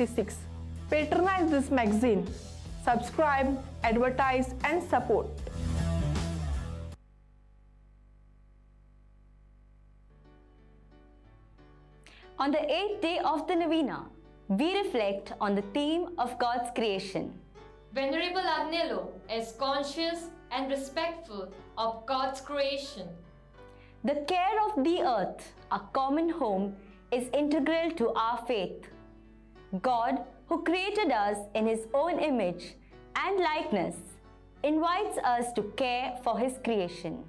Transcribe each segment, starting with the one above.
366. Patronize this magazine. Subscribe, advertise, and support. On the 8th day of the Novena, we reflect on the theme of God's creation. Venerable Agnelo is conscious and respectful of God's creation. The care of the earth, our common home, is integral to our faith. God, who created us in His own image and likeness, invites us to care for His creation.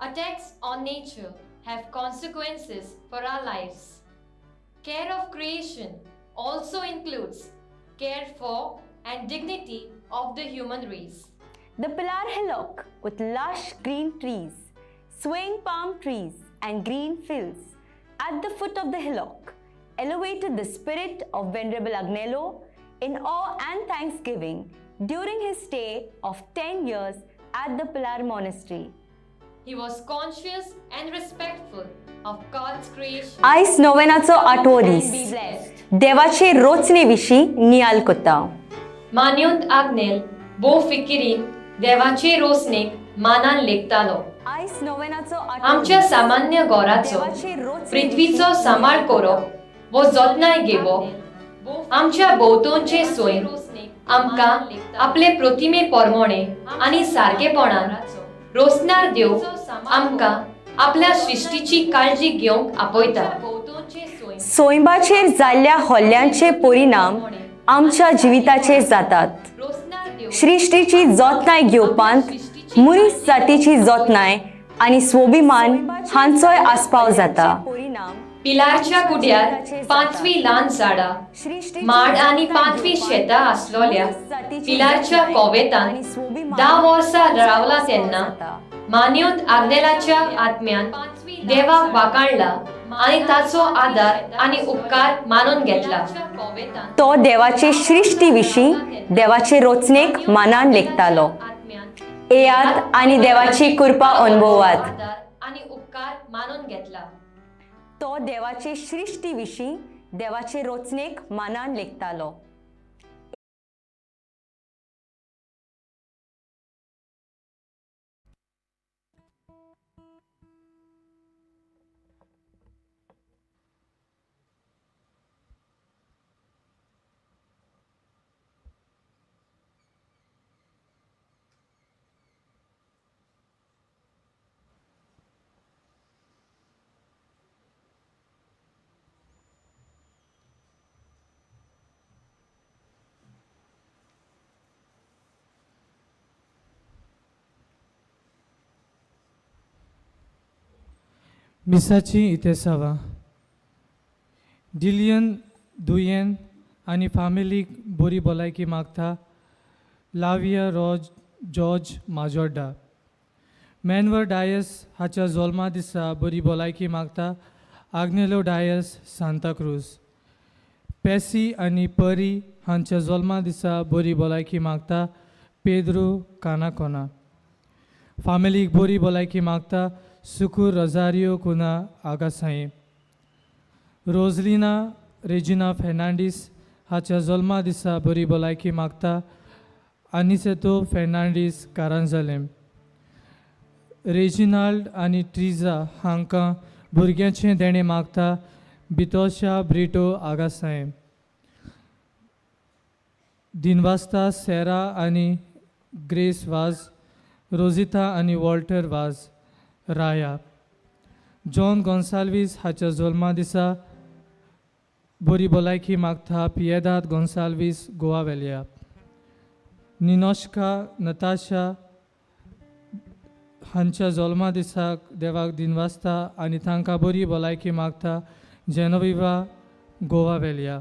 Attacks on nature have consequences for our lives. Care of creation also includes care for and dignity of the human race. The Pilar Hillock, with lush green trees, swaying palm trees, and green fields at the foot of the hillock, elevated the spirit of Venerable Agnelo in awe and thanksgiving during his stay of 10 years at the Pilar Monastery. He was conscious and respectful of God's creation. आयज नोवेनाचो 8वो दीस देवाचे रोचने विशीं Niall कोता. मान्योंत आग्नेल बो फिकिरीन देवाचे रोसनेक मानान लेखतालो. आयज नोवेनाचो आमच्या सामान्य गोराचो पृथ्वीचो सांबाळ करप वो जतनाय घेवप आमच्या भोवतणचे सोय आमकां आपले प्रतिमे पोरमोणे आनी सारकेपणान रोसनार देव आमकां आपल्या सृष्टीची काळजी घेवंक आपयता. सोयंबाचेर जाल्ल्या हल्ल्यांचे परिणाम आमच्या जिविताचेर जातात. सृष्टीची जतनाय घेवपांत मनीस जातीची जतनाय आनी स्वाभिमान हांचोय आस्पाव जाता. पिलारच्या कुड्यार 5वी ल्हान झाडां माड आनी 5वी शेतां आसलोल्या पिलारच्या कोवेतान 10 वर्सां रावला तेन्ना मान्योंत आग्नेलाच्या आत्म्यान देवाक वाखाणला आनी ताचो आदार आनी उपकार मानून घेतला. तो देवाचे सृष्टी विशीं देवाचे रोचनेक मानान लेखतालो. येयात आनी देवाची कृपा अनुभवात. आनी उपकार मानून घेतला. तो देवाचे सृष्टी विशीं देवाचे रोचनेक मानान लेखतालो. मिसाची इतेसावा डिलियन दुयेन आनी फामिलीक बरी भलायकी मागता. लाविया जॉर्ज माजोर्डा. मॅनवर डायस हाच्या जल्मा दिसा बरी भलायकी मागता. आग्नेलो डायस सांताक्रूज. पेसी आनी परी हांच्या जल्मा दिसा बरी भलायकी मागता. पेद्रो कानाकोना. फामिलीक बरी भलायकी मागता. सुकूर रोजारियो कुना आगासाई. रोजलिना रेजिना फेर्नांडीस हाच्या जल्मा दिसा बरी भलायकी मागता. आनिसेतो फेर्नांडीस कारांजलेम. रेजिनाल्ड आनी ट्रिजा हांकां भुरग्याचें देणें मागता. बितोशा ब्रिटो आगासाय. दिनवास्ता सेरा आनी ग्रेस वाज. रोजिता आनी वॉल्टर वाज राया. जॉन गोन्साल्वीस हाच्या जल्मा दिसा बरी भलायकी मागता. पियेदाद गोन्साल्वीस गोवा वेल्या. निनोश्का नताशा हांच्या जल्मा दिसाक देवाक दिनवासता आनी तांकां बरी भलायकी मागता. जेनोविवा गोवा वेल्या.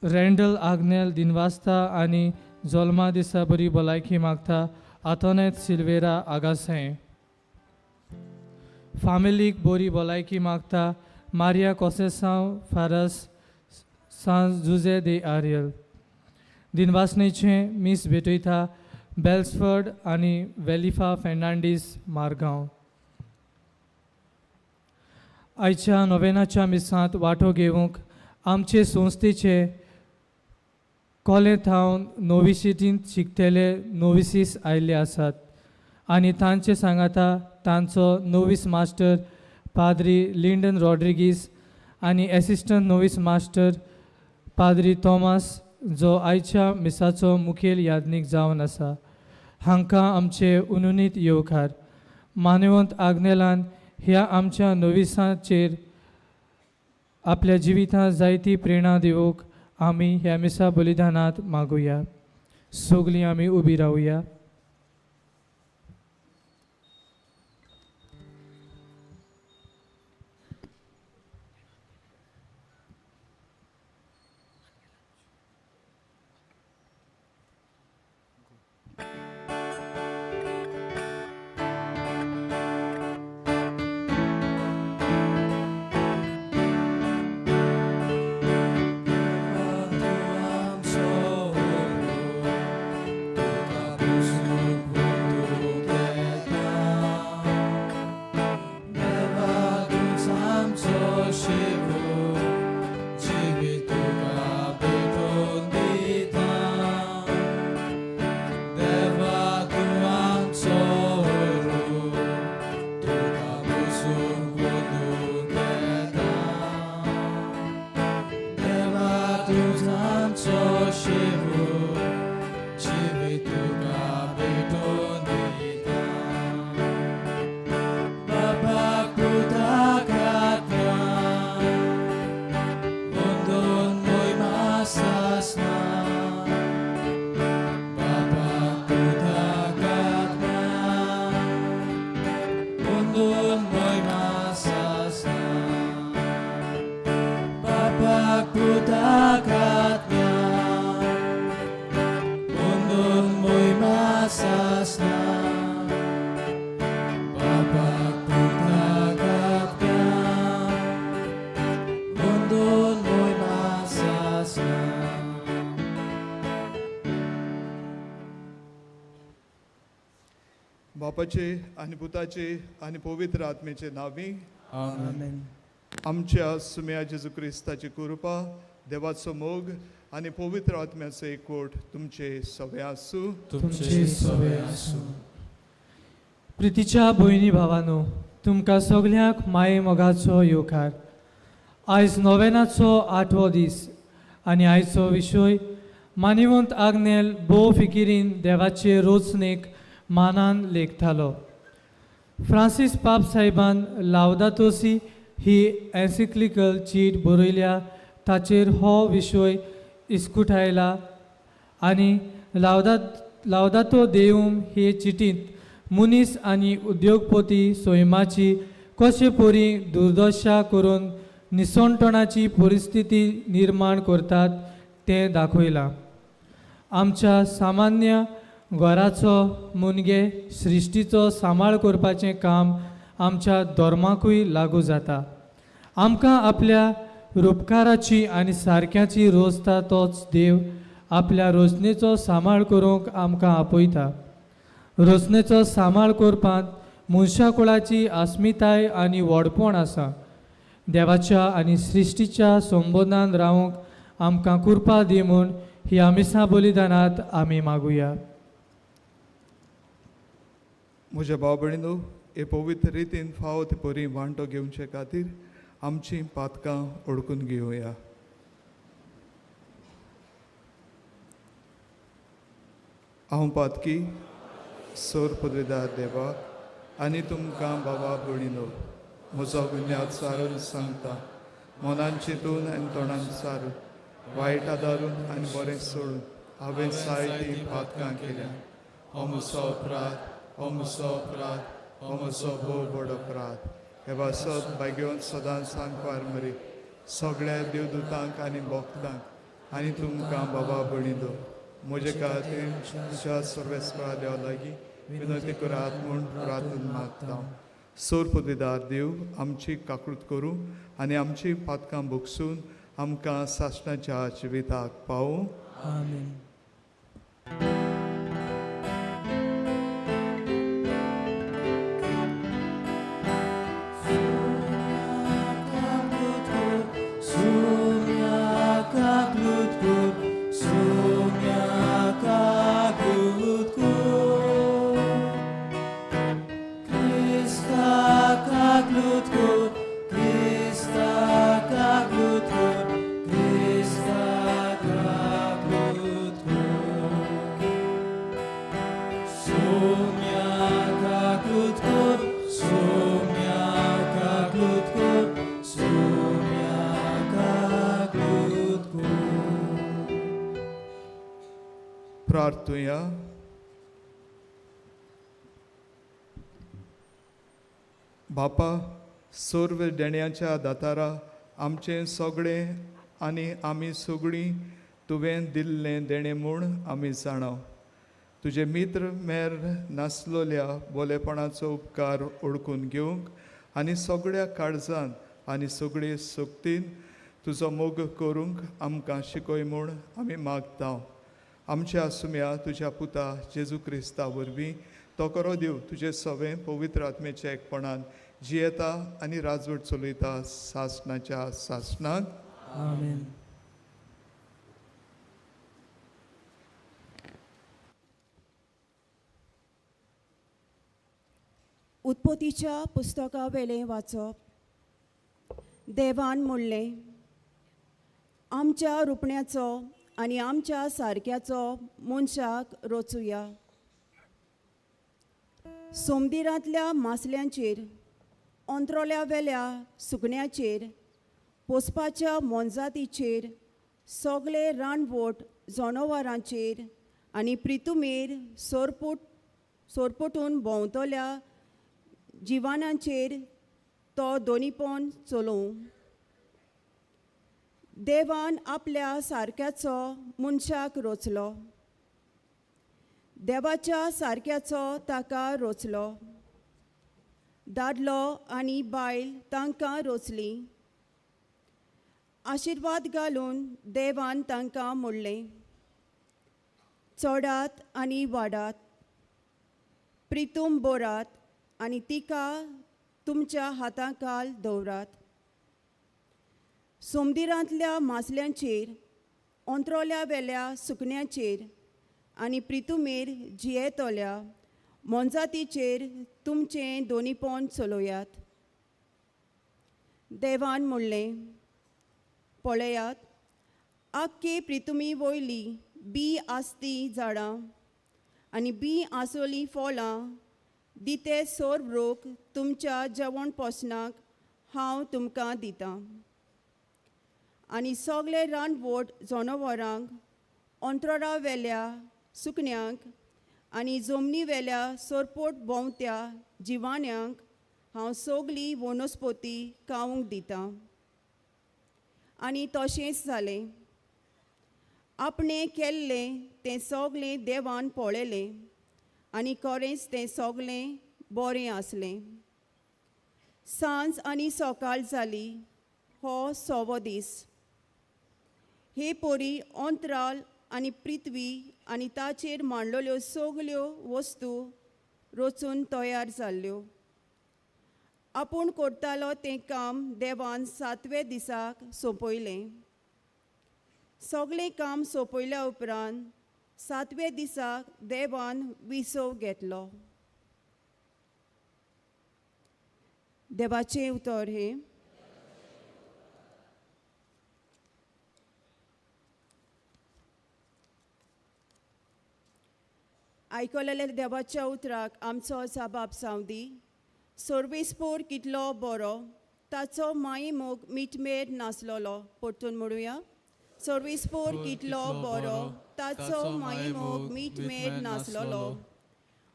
रँडल आग्नेल दिनवासता आनी जल्मा दिसा बरी भलायकी मागता. आतोनेत सिल्वेरा आगासें. फामिलीक बरी भलायकी मागता. मारिया कोसेसांव फारस सांज जुजे दे आरियल. दिनवासनेचें मीस भेटयता. बेल्सफर्ड आनी वेलिफा फेर्नांडीस मारगांव. आयच्या नोवेनाच्या मिसांत वांटो घेवंक आमचे संस्थेचे कॉलेज थावन नोविसिटींत शिकतेले नोविसीस आयिल्ले आसात आनी तांचे सांगाता तांचो नोवीस मास्टर पाद्री लिंडन रॉड्रिगीस आनी एसिस्टंट नोवीस मास्टर पाद्री थॉमस जो आयच्या मिसाचो मुखेल यादनीक जावन आसा हांकां आमचे उनुनीत येवकार. मानेवंत आग्नेलान ह्या आमच्या नोविसांचेर आपल्या जिवितांत जायती प्रेरणा दिवूंक आमी ह्या मिसा बलिदानांत मागुया. सगळीं आमी उबी रावया. बापाचे आनी पुताचे आनी पवित्र आत्मेचे नावी आमेन. आमच्या सुम्या जेजू क्रिस्ताची कृपा देवाचो मोग आनी पवित्र आत्म्याचो एकवट तुमचे सगळे आसूं. तुमचे सगळे आसूं. प्रितीच्या भयणी भावांनो, तुमकां सगळ्यांक माये मोगाचो येवकार. आयज नोवेनाचो 8वो दीस आनी आयचो विशय मानिवंत आग्नेल भोव फिकिरीन देवाचे रोचणेक मानान लेखतालो. फ्रांसीस पाप साहेबान लावदातोसी ही एन्सिक्लिकल चीट बरयल्या ताचेर हो विशय इस्कुटायला आनी लावदातो देऊम हे चिटींत मनीस आनी उद्योगपती सोयमाची कशे परी दुर्दशा करून निसणटणाची परिस्थिती निर्माण करतात तें दाखयलां. आमच्या सामान्य घराचो मुनगे सृश्टीचो सांबाळ करपाचें काम आमच्या धर्माकूय लागू जाता. आमकां आपल्या रुपकाराची आनी सारक्याची रोजता तोच देव आपल्या रोजनेचो सांबाळ करूंक आमकां आपयता. रोजनेचो सांबाळ करपांत मनशाकुळाची अस्मिताय आनी व्हडपण आसा. देवाच्या आनी सृश्टीच्या संबंदान रावूंक आमकां कृपा दी म्हूण ह्या मिसा बलिदानांत आमी मागुया. म्हज्या भाव भयणीनो, हे पवित्र रितीन फावो ते परी वांटो घेवचे खातीर आमची पातकां ओळखून घेवया. हांव पातकी सोर पदवीदार देवाक आनी तुमकां बाबा भयणीनो म्हजो गुन्यांव सारून सांगता. मनान चिंतून आनी तोंडान सारून वायट आदारून आनी बरें सोडून हांवें जायतीं पातकां केल्या. हो म्हजो अपराध, हो म्हजो अपराध, हो म्हजो भोव व्हड अपराध. हे वासत बागेवन सदांच सांगवार मरी सगळ्या देवदूतांक आनी भक्तांक आनी तुमकां बाबा भयणीनो म्हजे खातीर तुमच्या सर्वेस्परा देवा लागीं विनंती करात म्हूण प्रार्थना मागता. सोर पदवीदार देव आमची काकूट करूं आनी आमची पातकां भोगसून आमकां सासणाच्या जिविताक पावूं. आमेन. Sonia प्रार्थुया. बापा, सर्व देण्याच्या दातारा आमचे सगळे आनी आमी सगळीं तुवें दिल्लें देणें म्हूण आमी जाणाव. तुजे मित्र मेर नासलोल्या बोलेपणाचो उपकार ओळखून घेवंक आनी सगळ्या काळजान आनी सगळे सक्तीन तुजो मोग करूंक आमकां शिकय म्हूण आमी मागता. आमच्या सुम्या तुज्या पुता जेजू क्रिस्ता वरवीं तो करो दिव तुजे सवें पवित्र आत्मेच्या एकपणान जियेता आनी राजवट चलयता सासणाच्या सासणाक. आमेन. उत्पत्तीच्या पुस्तका वेलें वाचप. देवान म्हणलें, आमच्या रुपण्याचो आनी आमच्या सारक्याचो मनशाक रचुया. सोमदिरांतल्या मासल्यांचेर, अंत्रोल्या वेल्या सुकण्याचेर, पोसपाच्या मोनजातीचेर, सगळे रानवट जनावरांचेर आनी प्रितुमेर सोरपटून भोंवतल्या जिवानांचेर तो दोनीपण चलोवं. देवान आपल्या सारक्याचो मनशाक रचलो. देवाच्या सारक्याचो ताका रचलो. दादलो आनी बायल तांकां रचली. आशिर्वाद घालून देवान तांकां म्हणलें, चडात आनी वाडात, प्रितूम बोरात आनी तिका तुमच्या हातांखाल दवरात. सोमदिरांतल्या मासल्यांचेर, अंत्रोल्या वेल्या सुकण्याचेर आनी प्रितुमेर जियेतल्या मोनजातीचेर तुमचें दोनीपण चलोयात. देवान म्हणलें, पळयात, आख्खे प्रितुमी वयली बी आसती झाडां आनी बी आसोली फळां दिते सोर रोग तुमच्या जेवण पोसणाक हांव तुमकां दितां. आनी सगळे रानवट जनावरांक, अंतरा वेल्या सुकण्यांक आनी जमनी वेल्या सोरपोट भोंवत्या जिवाण्यांक हांव सगळी वनस्पती खावंक दितां. आनी तशेंच जालें. आपणें केल्लें तें सगळें देवान पळयलें आनी खरेंच तें सगळें बरें आसलें. सांज आनी सकाळ जाली हो 6वो दीस. हे पोरी अंतराल आनी पृथ्वी आनी ताचेर मांडलेल्यो सगल्यो वस्तू रचून तयार जाल्ल्यो. आपूण करतालो तें काम देवान 7व्या दिसाक सोंपयलें. सगळें काम सोंपयल्या उपरांत 7व्या दिसाक देवान विसव घेतलो. देवाचें उतर हे. आयकलेल्या देवाच्या उतराक आमचो जबाब जावं दी. सर्वेस्पोर कितलो बरो, ताचो माई मोग मिटमेर नासलोलो. परतून म्हणुया. सर्वेस्पोर कितलो बरो, ताचो माई मोग मिटमेर नासलोलो.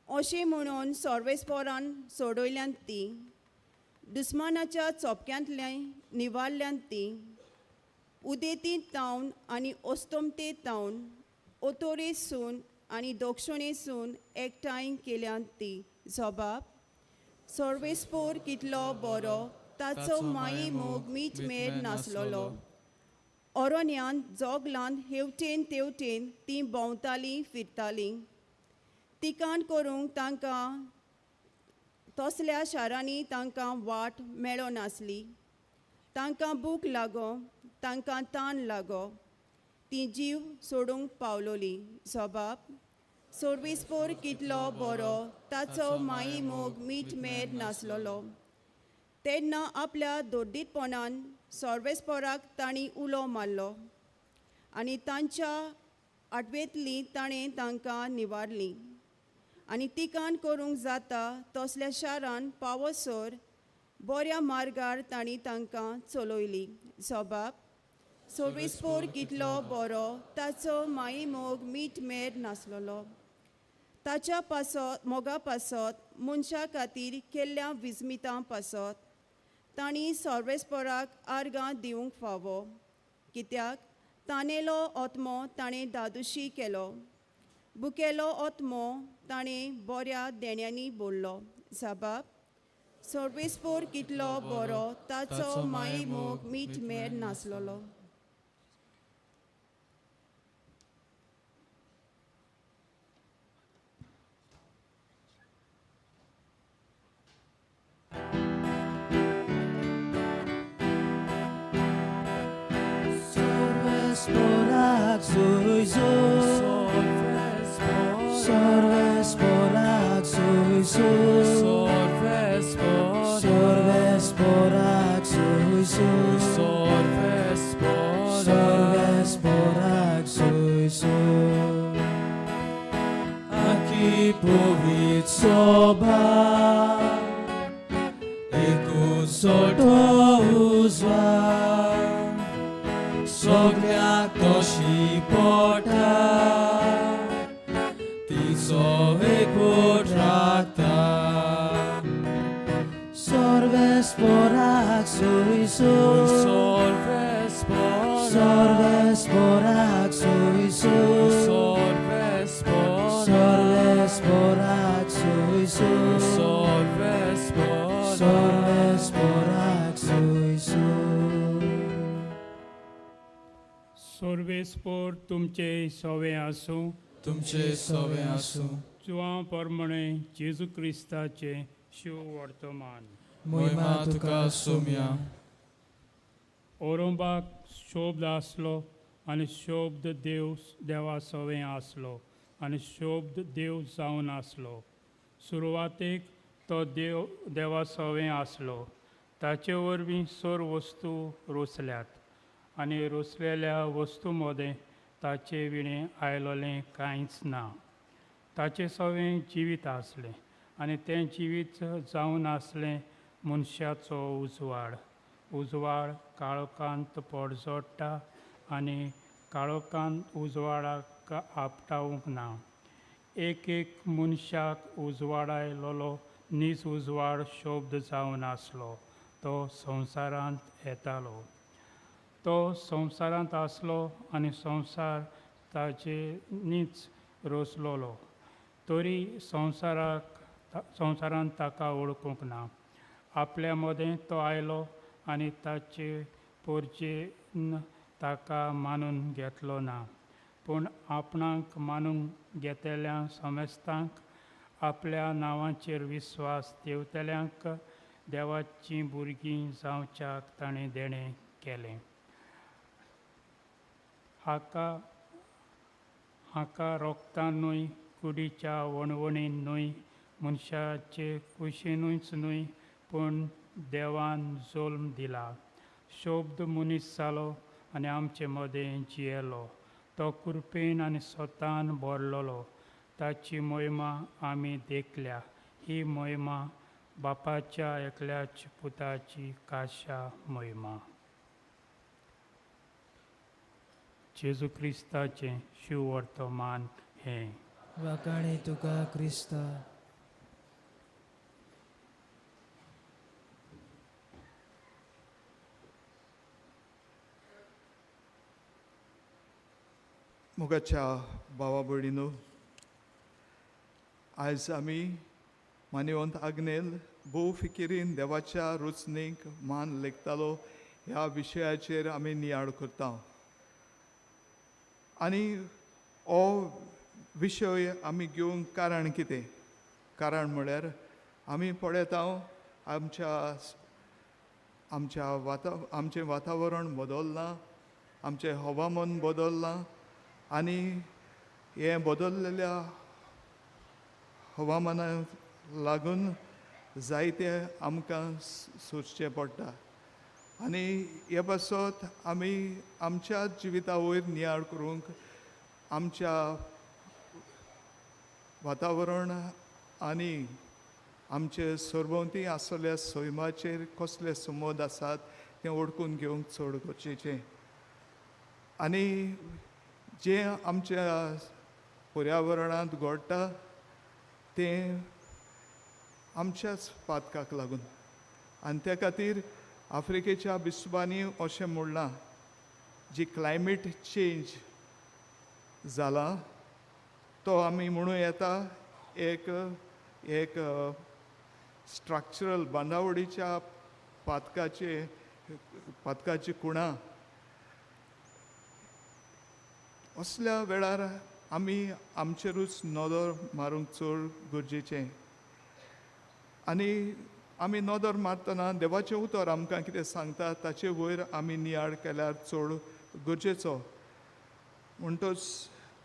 अशें म्हणून सर्वेस्पोरान सोडयल्यांत ती, दुस्मानाच्या चोपक्यांतल्यान निवारल्यांत ती, उदेतींत तावन आनी ओस्तोमतेंत तावन, ओतोरेसून आनी दक्षिणेसून एकठांय केल्यांत ती. जबाब. सर्वेस्पोर कितलो बरो, ताचो माई मोग मिटमेर नासलोलो. अरण्यांत जोगलांत हेवटेन तेवटेन तीं भोंवतालीं फिरतालीं. तिकान करूंक तांकां तसल्या शारांनी तांकां वाट मेळो नासली. तांकां भूक लागो, तांकां ताण लागो, तीं जीव सोडूंक पावलोलीं. जबाब. सर्वेस्पोर कितलो बरो, ताचो माई मोग मिटमेर नासलोलो. तेन्ना आपल्या दोड्डीतपणान सर्वेस्पोराक तांणी उलो मारलो आनी तांच्या आडवेंतलीं ताणें तांकां निवारलीं. आनी तिकान करूंक जाता तसल्या शारान पावसर बऱ्या मार्गार तांणी तांकां चलयलीं. जबाब. सोर्वेस्पोर कितलो बरो ताचो माई मोग मीठ मेर नासलोलो. ताच्या पासत मोगा पासत मनशा खातीर केल्ल्या विस्मितां पासत तांणी सोर्वेस्पोराक आर्गां दिवंक फावो, कित्याक तानेलो ओतमो ताणें दादुशी केलो, बुकेलो ओतमो ताणें बऱ्या देण्यांनी बोडलो. साबाब, सोर्वेस्पोर कितलो बरो ताचो माई मोग मीठ मेर नासलोलो. Sorvesporak suisu, sorvesporak suisu, sorvesporak suisu, sorvesporak suisu. Aki powiedz soba, ekun soto uzwa. Soglia toshi porta, tiso ekotrakta. Sorvesporak suisu, sorvesporak suisu, sorvesporak suisu, sorvesporak suisu. सोर्वेस्पोर तुमचे सोवे आसूं. तुमचे सवे आसूं. जुवा प्रमाणे जेजू क्रिस्ताचे शिव वर्तमान. मोहिमा तुका सोम्या. औरंबाक शोब्द आसलो आनी शोब्द देवा सोवे आसलो आनी शोब्द देव जावन आसलो. सुरवातेक तो देवा सोवे आसलो. ताचे वरवीं सोर वस्तू रोसल्यात आनी रोसलेल्या वस्तू मदें ताचे विणें आयलोलें कांयच ना. ताचे सवें जिवीत आसलें आनी तें जिवीत जावन आसलें मनशाचो उजवाड काळोखांत पडजोडटा आनी काळोखांत उजवाडाक आपटावंक ना. एक मनशाक उजवाडायलोलो नीज उजवाड शोब्द जावन आसलो. तो संवसारांत येतालो. तो संवसारांत आसलो आनी संवसार ताचे नीच रोसलोलो. तरी संवसारांत ताका वळखूंक ना. आपल्या मदें तो आयलो आनी ताचे पोरचेन ताका मानून घेतलो ना. पूण आपणाक मानून घेतल्या समेस्तांक आपल्या नांवाचेर विस्वास देंवतल्यांक देवाचीं भुरगीं जावच्याक ताणें देणें केलें. हाका रोगतान न्हय, कुडीच्या वणवणीन न्हय, मनशाचे कुशीनूच न्हय, पूण देवान जल्म दिला. शोब्द मनीस जालो आनी आमचे मदें जियेलो. तो कृपेन आनी स्वतान भरलोलो. ताची मोहिमा आमी देखल्या. ही मोहिमा बापाच्या एकल्याच पुताची काशा मोहिमा. जेजू क्रिस्ताचें शिव वर्तमान हें. वाकाणी तुका क्रिस्ता. मोगाच्या भावा भयणीनो, आयज आमी मानिवंत आग्नेल भोव फिकिरीन देवाच्या रुचणेक मान लेखतालो ह्या विशयाचेर आमी नियाळ करता. आनी हो विशय आमी घेवंक कारण कितें? कारण म्हळ्यार आमी पळयता आमचें वातावरण बदल्लां, आमचें हवामान बदल्लां आनी हे बदललेल्या हवामानाक लागून जायते आमकां सोंसचें पडटा. आनी हे पासत आमी आमच्या जिविता वयर नियाळ करूंक आमच्या वातावरण आनी आमचे सरभोंवती आसलेल्या सैमाचेर कसले समोद आसात तें ओळखून घेवंक चड गरजेचें. आनी जे आमच्या पर्यावरणांत घडटा तें आमच्याच पातकाक लागून आनी त्या खातीर आफ्रिकेच्या बिस्वांनी अशें म्हणलां जी क्लायमेट चेंज जाला तो आमी म्हणूं येता एक एक स्ट्रक्चरल बांदावडीच्या पातकाची कुणां असल्या वेळार आमी आमचेरूच नदर मारूंक चड गरजेचें आनी आमी नदर मारतना देवाचें उतर आमकां कितें सांगता ताचे वयर आमी नियाळ केल्यार चड गरजेचो म्हणटच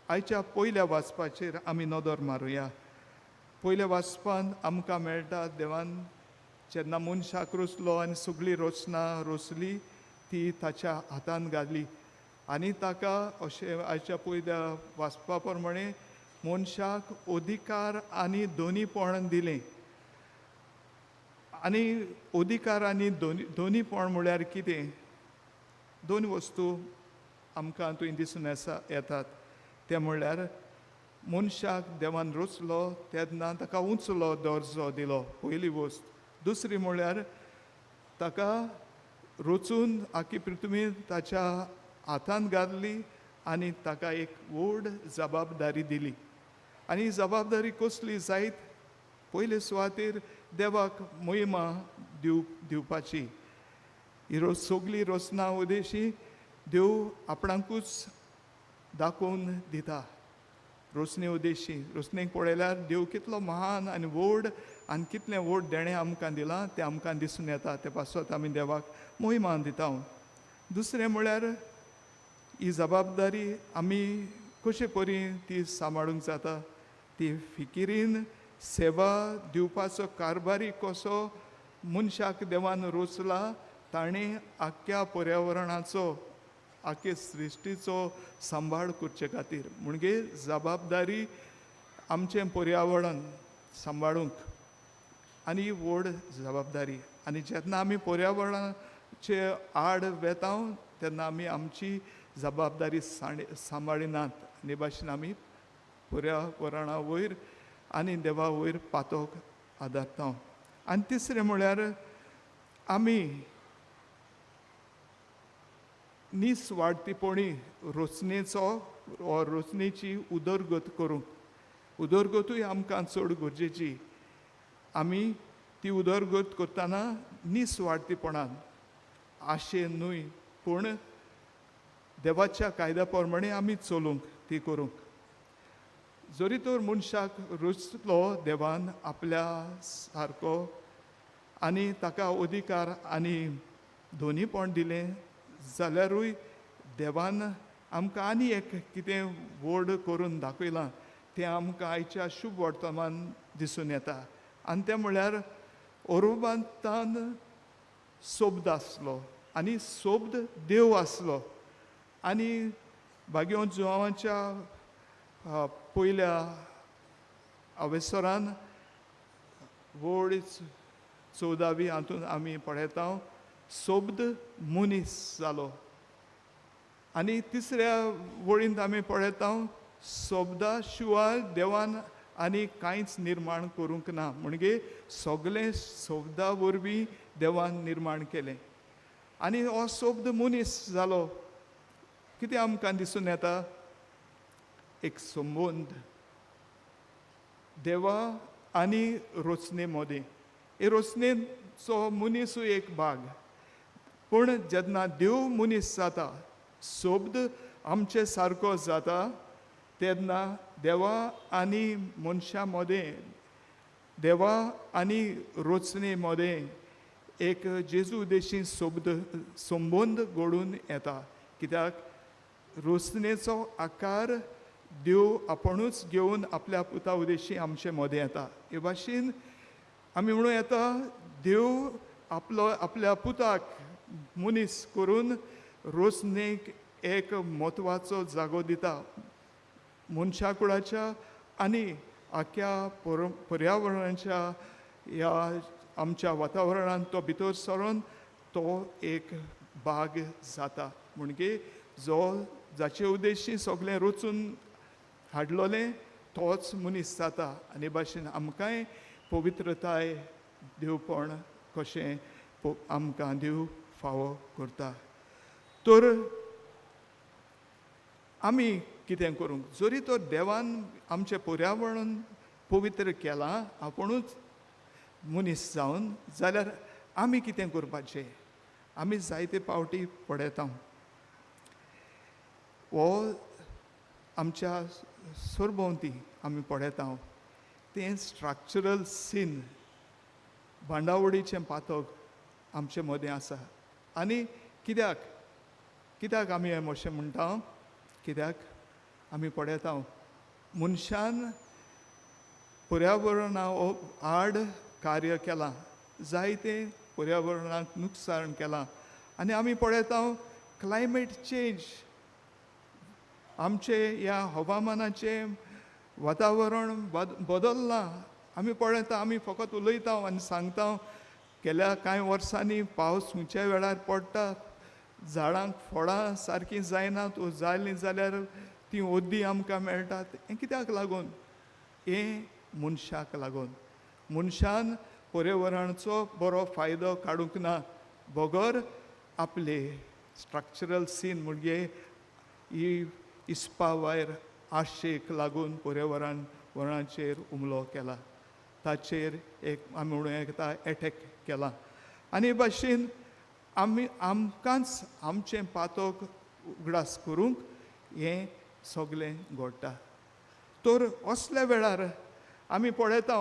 आयच्या पयल्या वाचपाचेर आमी नदर मारुया. पयल्या वाचपान आमकां मेळटा देवान जेन्ना मनशाक रोचलो आनी सगळीं रोचनां रोचली ती ताच्या हातान घाली आनी ताका अशें आयच्या पयल्या वाचपा प्रमाणे मनशाक अधिकार आनी दोनीपण दिलें. आनी अधिकार आनी दोनीपण म्हळ्यार कितें? दोन वस्तू आमकां थंय दिसून येतात. ते म्हणल्यार मनशाक देवान रोचलो तेन्ना ताका उंचलो दर्जो दिलो पयली वस्त. दुसरी म्हणल्यार ताका रोचून आख्खी पृथ्वी ताच्या हातान घातली आनी ताका एक व्हड जबाबदारी दिली. आनी जबाबदारी कसली जायत? पयले सुवातेर देवाक महिमा दिवपाची. ही सगळी रोचना उदेशी देव आपणाकूच दाखोवन दिता. रोचने उदेशी रोचनेक पळयल्यार देव कितलो महान आनी व्हड आनी कितलें व्हड देणें आमकां दिलां तें आमकां दिसून येता. ते पासत आमी देवाक महिमा दिता. दुसरें म्हळ्यार ही जबाबदारी आमी कशे परी ती सांबाळूंक जाता. ती फिकिरीन सेवा दिवपाचो कारभारी कसो मनशाक देवान रोचला ताणें आख्ख्या पर्यावरणाचो आख्खे सृश्टीचो सांबाळ करचे खातीर म्हणजे जबाबदारी आमचें पर्यावरण सांबाळूंक आनी व्हड जबाबदारी. आनी जेन्ना आमी पर्यावरणाचे आड वेता तेन्ना आमी आमची जबाबदारी सांबाळिनात. आनी भाशेन आमी पर्यावरणा वयर आनी देवा वयर पातोक आदारता. आनी तिसरें म्हळ्यार आमी निस्वार्थीपणी रोचनेचो वा रोचनेची उदरगत करूंक उदरगतूय आमकां चड गरजेची. आमी ती उदरगत करतना निस्वार्थीपणान आशेन न्हय पूण देवाच्या कायद्या प्रमाणे आमी चलूंक ती करूंक. जरी तर मनशाक रोचलो देवान आपल्या सारको आनी ताका अधिकार आनी दोनीपण दिलें जाल्यारूय देवान आमकां आनी एक कितें व्हड करून दाखयलां तें आमकां आयच्या शुभ वर्तमान दिसून येता. आनी तें म्हळ्यार ओरोबांतान सोबद आसलो आनी सोबद देव आसलो. आनी भाग्यो जुवांच्या पयल्या अवेसरान व्हड 14वी हातून आमी पळयता सोबद मनीस जालो. आनी तिसऱ्या वळींत आमी पळयता सोबदा शिवाय देवान आनी कांयच निर्माण करूंक ना. म्हणजे सगळें सोबदा वरवीं देवान निर्माण केलें. आनी हो सोबद मनीस जालो. कितें आमकां दिसून येता? एक संबंद देवा आनी रोचने मदें. हे रोचनेचो मनीसूय एक भाग. पूण जेन्ना देव मनीस जाता सोबद आमचे सारको जाता तेन्ना देवा आनी मनशा मदें देवा आनी रोचने मदें एक जेजू देशी संबंद घडून येता. कित्याक रोचनेचो आकार देव आपुणूच घेवन आपल्या पुता उदेशी आमचे मदें येता. हे भाशेन आमी म्हणूं येता देव आपल्या पुताक मनीस करून रोचनेक एक म्हत्वाचो जागो दिता. मनशा कुळाच्या आनी आख्या पर्यावरणाच्या ह्या आमच्या वातावरणांत तो भितर सरोन तो एक भाग जाता. म्हणजे जो जाचे उद्देशी सगळें रचून हाडलोलें तोच मनीस जाता आनी भाशेन आमकांय पवित्रताय दिवपण कशें आमकां दिव फावो करता. तर आमी कितें करूंक जरी तो देवान आमचें पर्यावरण पवित्र केलां आपुणूच मनीस जावन जाल्यार आमी कितें करपाचें. आमी जायते पावटी पळयता हो आमच्या सरभोंवती आमी पळयता तें स्ट्रक्चरल सीन भांडावडीचें पातक आमचे मदें आसा. आनी कित्याक आमी अशें म्हणटा कित्याक आमी पळयता मनशान पर्यावरणा आड कार्य केलां, जायते पर्यावरणाक नुकसाण केलां. आनी आमी पळयता क्लायमेट चेंज आमचे ह्या हवामानाचें वातावरण बदल्लां. आमी पळयता आमी फकत उलयता आनी सांगता गेल्या कांय वर्सांनी पावस खंयच्याय वेळार पडटा, झाडांक फळां सारकीं जायनात, जालीं जाल्यार तीं ओद्दी आमकां मेळटात. हें कित्याक लागून? हें मनशाक लागून. मनशान पर्यावरणाचो बरो फायदो काडूंक ना, बगर आपले स्ट्रक्चरल सीन म्हणजे ही इस्पा वायर आशेक लागून पर्यावरणाचेर हुमलो केला, ताचेर एक आमी म्हणूं येता एटॅक केला. आनी भाशेन आमकांच आमचें पातक उगडास करूंक हें सगळें घडटा. तर असल्या वेळार आमी पळयता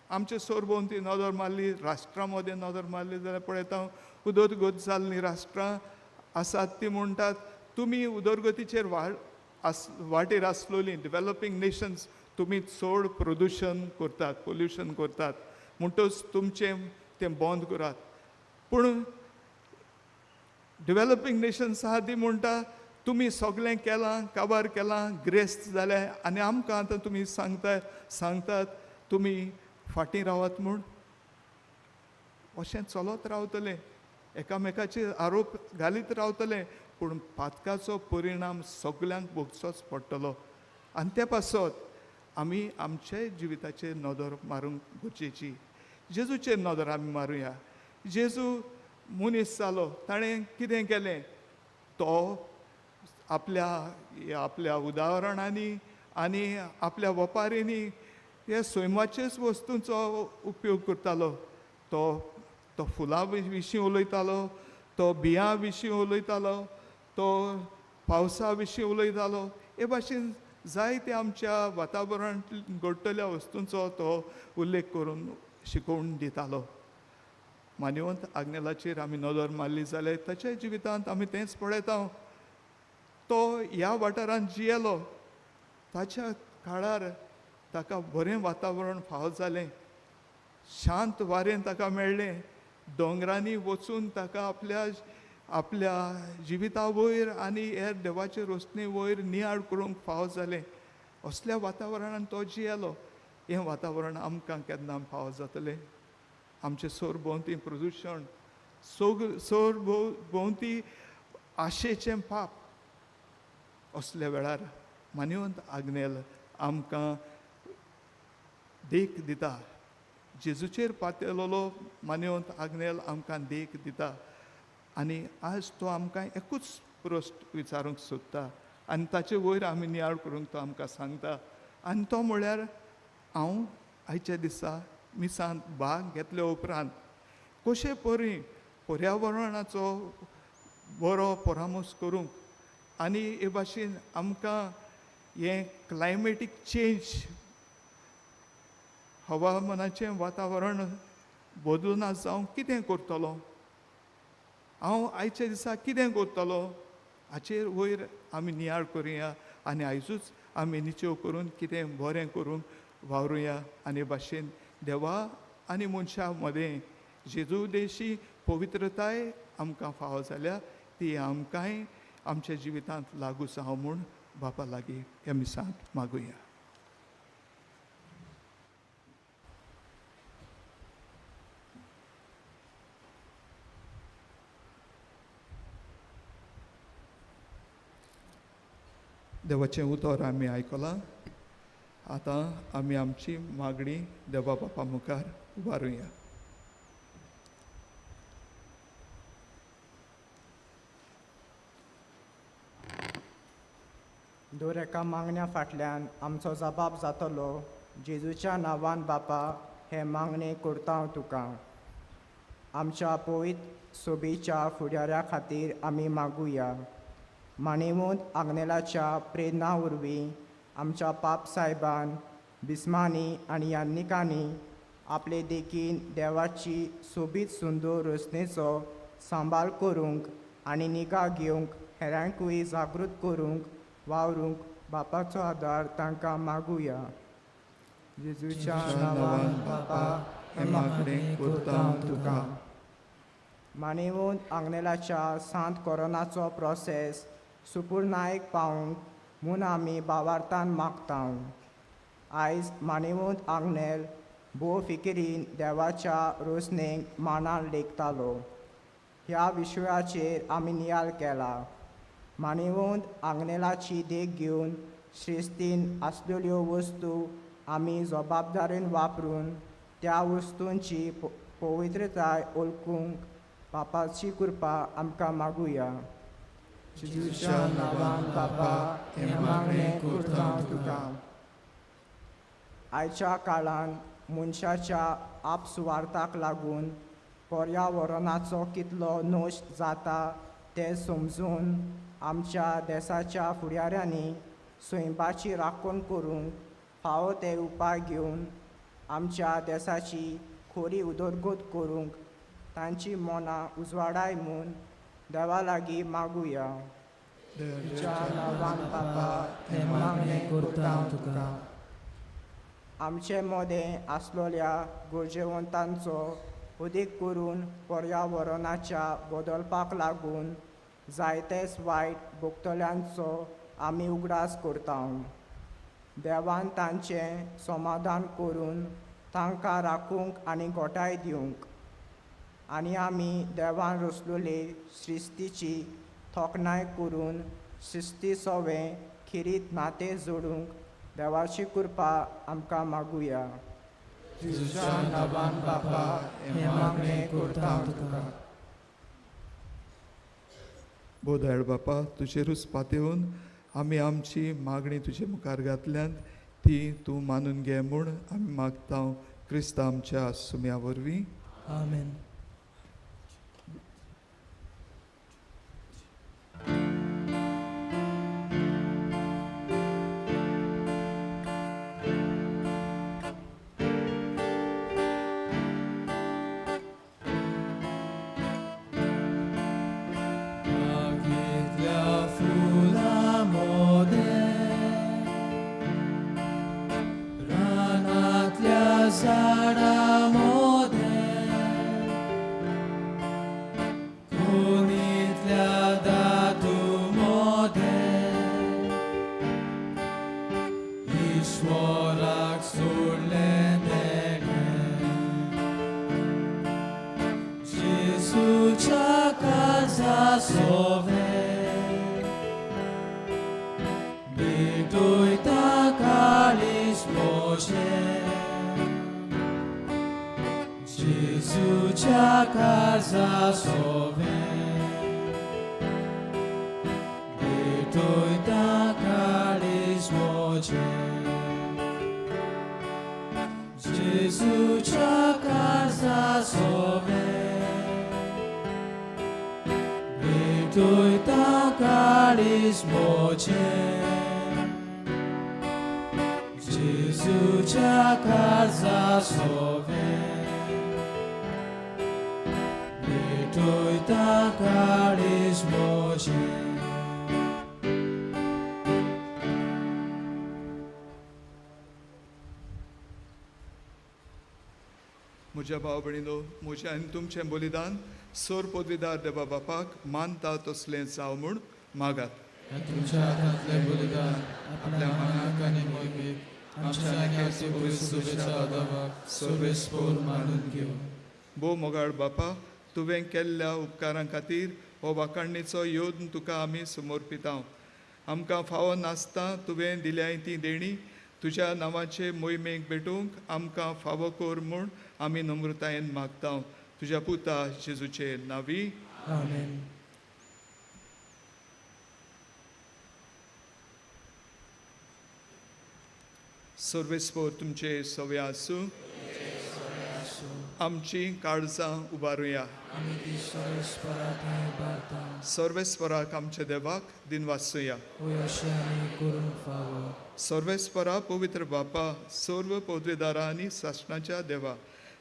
आमचे सरभोंवती नदर मारली, राष्ट्रां मदें नदर मारली जाल्यार पळयता उदरगत जाल्लीं राष्ट्रां आसात तीं म्हणटात तुमी उदरगतीचेर वाटेर आसलोलीं डेवलपिंग नेशन्स तुमी चड प्रदुशण करतात, पोल्युशन करतात, म्हणटच तुमचें तें बंद करात. पूण डेवलपिंग नेशन्स आहा ती म्हणटा तुमी सगळें केलां, काबार केलां, ग्रेस्त जालें आनी आमकां आतां तुमी सांगतात तुमी फाटीं रावात म्हूण. अशें चलत रावतलें, एकामेकाचेर आरोप घालीत रावतलें, पूण पातकाचो परिणाम सगळ्यांक भोगचोच पडटलो. आनी ते पासत आमी आमचे जिविताचेर नदर मारूंक गरजेची. जेजूचेर नदर आमी मारुया. जेजू मनीस जालो, ताणें कितें केलें? तो आपल्या उदाहरणांनी आनी आपल्या वपारींनी हे सैमाचेच वस्तूंचो उपयोग करतालो. तो फुलां विशीं उलयतालो, तो बियां विशीं उलयतालो, तो पावसा विशीं उलयतालो. हे भाशेन जायते आमच्या वातावरण घडटल्या वस्तूंचो तो उल्लेख करून शिकोवन दितालो. मान्यवंत आग्नेलाचेर आमी नदर मारली जाल्यार ताच्या जिवितांत आमी तेंच पळयता. तो ह्या वाठारांत जियेलो, ताच्या काळार ताका बरें वातावरण फावो जालें, शांत वारें ताका मेळ्ळें, दोंगरांनी वचून ताका आपल्या जिविता वयर आनी हेर देवाचे रोशनी वयर नियाळ करूंक फावो जालें. असल्या वातावरणांत तो जियेलो. हें वातावरण आमकां केन्ना फावो जातलें? आमचे सरभोंवती प्रदुशण, सरभोंवती आशेचें पाप. असल्या वेळार मान्यवंत आग्नेल आमकां देख दिता. जेजूचेर पातळलो मान्यवंत आग्नेल आमकां देख दिता. आनी आज तो आमकां एकूच प्रश्न विचारूंक सोदता आनी ताचे वयर आमी नियाळ करूंक तो आमकां सांगता. आनी तो म्हळ्यार हांव आयच्या दिसा मिसांत भाग घेतल्या उपरांत कशे परी पर्यावरणाचो बरो परामोस करूंक आनी हे भाशेन आमकां हें क्लायमेटीक चेंज हवामानाचें वातावरण बदलून जावं कितें करतलो, हांव आयच्या दिसा कितें करतलो हाचेर वयर आमी नियाळ करुया आनी आयजूच आमी निचेव करून कितें बरें करूंक वावरुया. आनी भाशेन देवा आनी मनशा मदें जेजू देशी पवित्रताय आमकां फावो जाल्या ती आमकांय आमच्या जिवितांत लागू जावं म्हूण बापा लागीं ह्या मिसांत मागुया. देवाचें उतर आमी आयकलां. आतां आमी आमची मागणी देवा बापा मुखार उबारुया. दर एका मागण्या फाटल्यान आमचो जबाब जातलो. जेजूच्या नांवान बापा हे मागणे करता हांव तुका. आमच्या पवित्र सोबीच्या फुडाऱ्या खातीर आमी मागुया. मानेवंत आग्नेलाच्या प्रेरणा वरवीं आमच्या पाप सायबान बिस्मांनी आनी यान्निकांनी आपले देखीन देवाची सोबीत सुंदर रचनेचो सांबाळ करूंक आनी निगा घेवंक हेरांकूय जागृत करूंक वावरूंक बापाचो आदार तांकां मागुया. जेजूच्या नांवान बापा हे मागणें करता हांव तुका. मानेवंत आग्नेलाच्या सांत कोरोनाचो प्रोसेस सुपूर्णायक पावंक म्हूण आमी भावार्थान मागतां. आयज मानेवंत आग्नेल भोव फिकिरीन देवाच्या रोसणेक मांडान लेखतालो. ह्या विशयाचेर आमी नियाळ केला. मानेवंत आग्नेलाची देख घेवन श्रेस्तीन आसलेल्यो वस्तू आमी जबाबदारेन वापरून त्या वस्तूंची पवित्रताय ओळखूंक बापाची कृपा आमकां मागुया. जेजूच्या नांवान बापा हे मागणें करता हांव तुका. आयच्या काळांत मनशाच्या आपसुवार्थाक लागून पर्यावरणाचो कितलो नोश जाता तें समजून आमच्या देशाच्या फुडाऱ्यांनी स्वयंपाची राखण करूंक फावो ते उपाय घेवन आमच्या देशाची खरी उदरगत करूंक तांची मनां उजवाडाय म्हूण देवा लागीं मागुया. तुज्या नांवान बापा हे मागणें करता हांव तुका. आमचे मदें आसलेल्या गरजेवंतांचो उदेक करून पर्यावरणाच्या बदलपाक लागून जायतेच वायट भोगतल्यांचो आमी उगडास करता. देवान तांचें समाधान करून तांकां राखूंक आनी घोटाय दिवंक आनी आमी देवान रचलेले श्रिस्तीची तोखणाय करून श्रिस्ती सोवें खिरीत नातें जोडूंक देवाची कृपा आमकां मागुया. तुज्या नांवान बापा हे मागणें करता हांव तुका. बोधाड बापा तुजेरूच पातेवन आमी आमची मागणी तुजे मुखार घातल्यान ती तूं मानून घे म्हूण आमी मागता क्रिस्त आमच्या सुम्या वरवीं. आमेन. म्हज्या भाव भयणीनो, म्हजें आनी तुमचें बलिदान सोर पदवीदार देवा बापाक मानता तसलें जावं म्हूण मागात. तुमच्या हातांतलें बलिदान आपल्या मनाक आनी मोहिमेक आमच्या नेक्याचे पवित्र सोबेच्या आदाराक सर्वेस्पोर मानून घेवं. भोव मोगाळ बापा, तुवें केल्ल्या उपकारां खातीर हो वाखाणणेचो योद्न तुका आमी समर्पिता. आमकां फावो नासता तुवें दिल्याय ती देणी तुज्या नांवाचे मोहिमेक भेटूंक आमकां फावो कोर म्हूण आमी नम्रतायेन मागता तुज्या पुता जेजूचे नांवी. आमेन. सर्वेस्पोर तुमचे सवे आसूं. आमची काळजां उबारुया. सर्वेस्पराक आमच्या देवाक दिनवासुया. सर्वेस्परा पवित्र बापा सर्व पदवीदारां आनी शासनाच्या देवा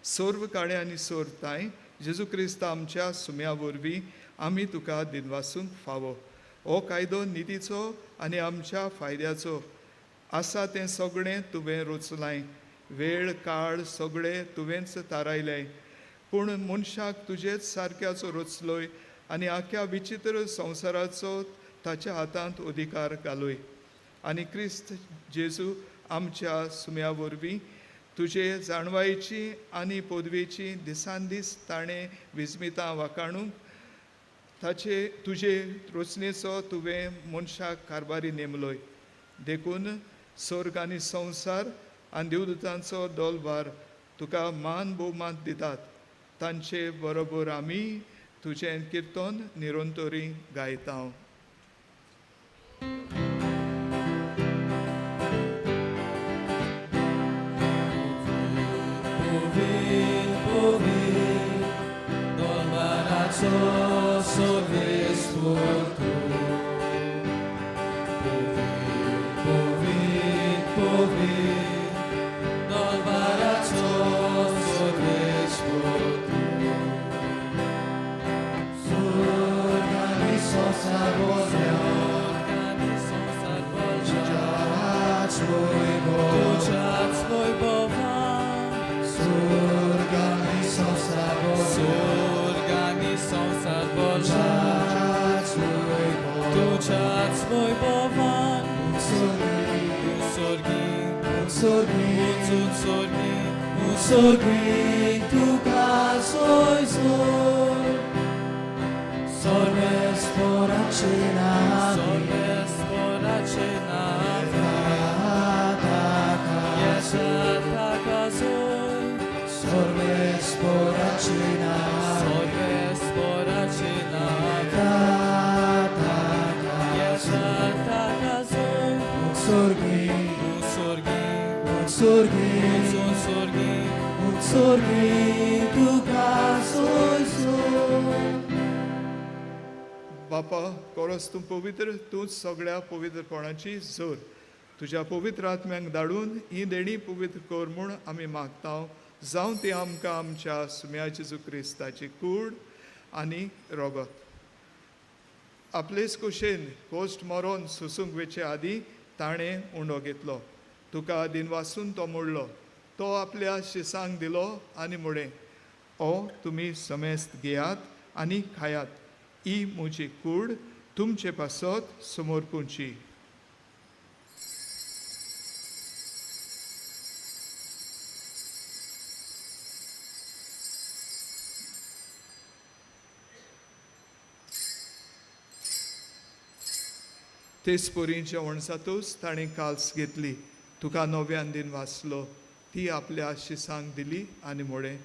सर्व काळे आनी सोरताय जेजू क्रिस्त आमच्या सुम्या वरवीं आमी तुका दिनवासूंक फावो. हो कायदो नितीचो आनी आमच्या फायद्याचो आसा तें सगळें तुवें रचलाय. वेळ काळ सगळें तुवेंच थारायलें पूण मनशाक तुजेच सारक्याचो रचलोय आनी आख्या विचित्र संवसाराचो ताच्या हातांत अधिकार घालोय. आनी क्रिस्त जेजू आमच्या सुम्या वरवीं तुजे जाणवायेची आनी पदवेची दिसान दीस ताणें विस्मितां वाखाणूंक तुजे रचनेचो तुवें मनशाक कारभारी नेमलोय. देखून स्वर्ग आनी संवसार आनी देवदूतांचो डोलबार तुका मान भोवमान दितात. तांचे बरोबर आमी तुजें किर्तन निरंतरी गायता. बापा कोरोस तूं पवित्र तूंच सगळ्या पवित्रपणाची जोर. तुज्या पवित्र आत्म्यांक धाडून ही देणी पवित्र कर म्हूण आमी मागता. जावं ती आमकां आमच्या सुम्या जेजू क्रिस्ताची कूड आनी रोगत. आपलेच कुशेन कोश्ट मरोन सुसूंक वेचे आदीं ताणें उंडो घेतलो. तुका दिनवासून तो मोडलो. तो आपल्या शिसांक दिलो आनी म्हळें, ओ तुमी समेस्त घेयात आनी खायात. ही म्हजी कूड तुमचे पासत समोरपूंची. तेच पोरी जेवण जातूच ताणें काल्स घेतली. तुका नव्यान दिन वाचलो. ती आपल्या शिसांक दिली आनी म्हळें,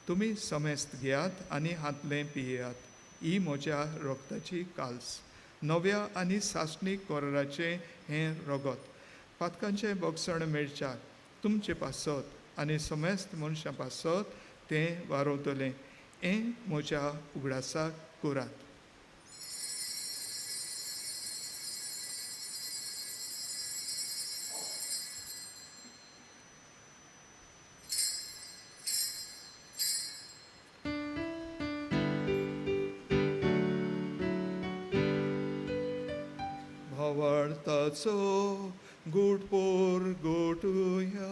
तुमी समेस्त घेयात आनी हातलें पियेयात. ही म्हज्या रोगताची काल्स. नव्या आनी सासणीक कोराचे हें रोगत. पातकांचें बोगसण मेळच्याक तुमचे पासत आनी समेस्त मनशां पासत तें वारोवतलें. हें म्हज्या उगडासाक करात. भावार्थाचो गोडपोर गोटुया.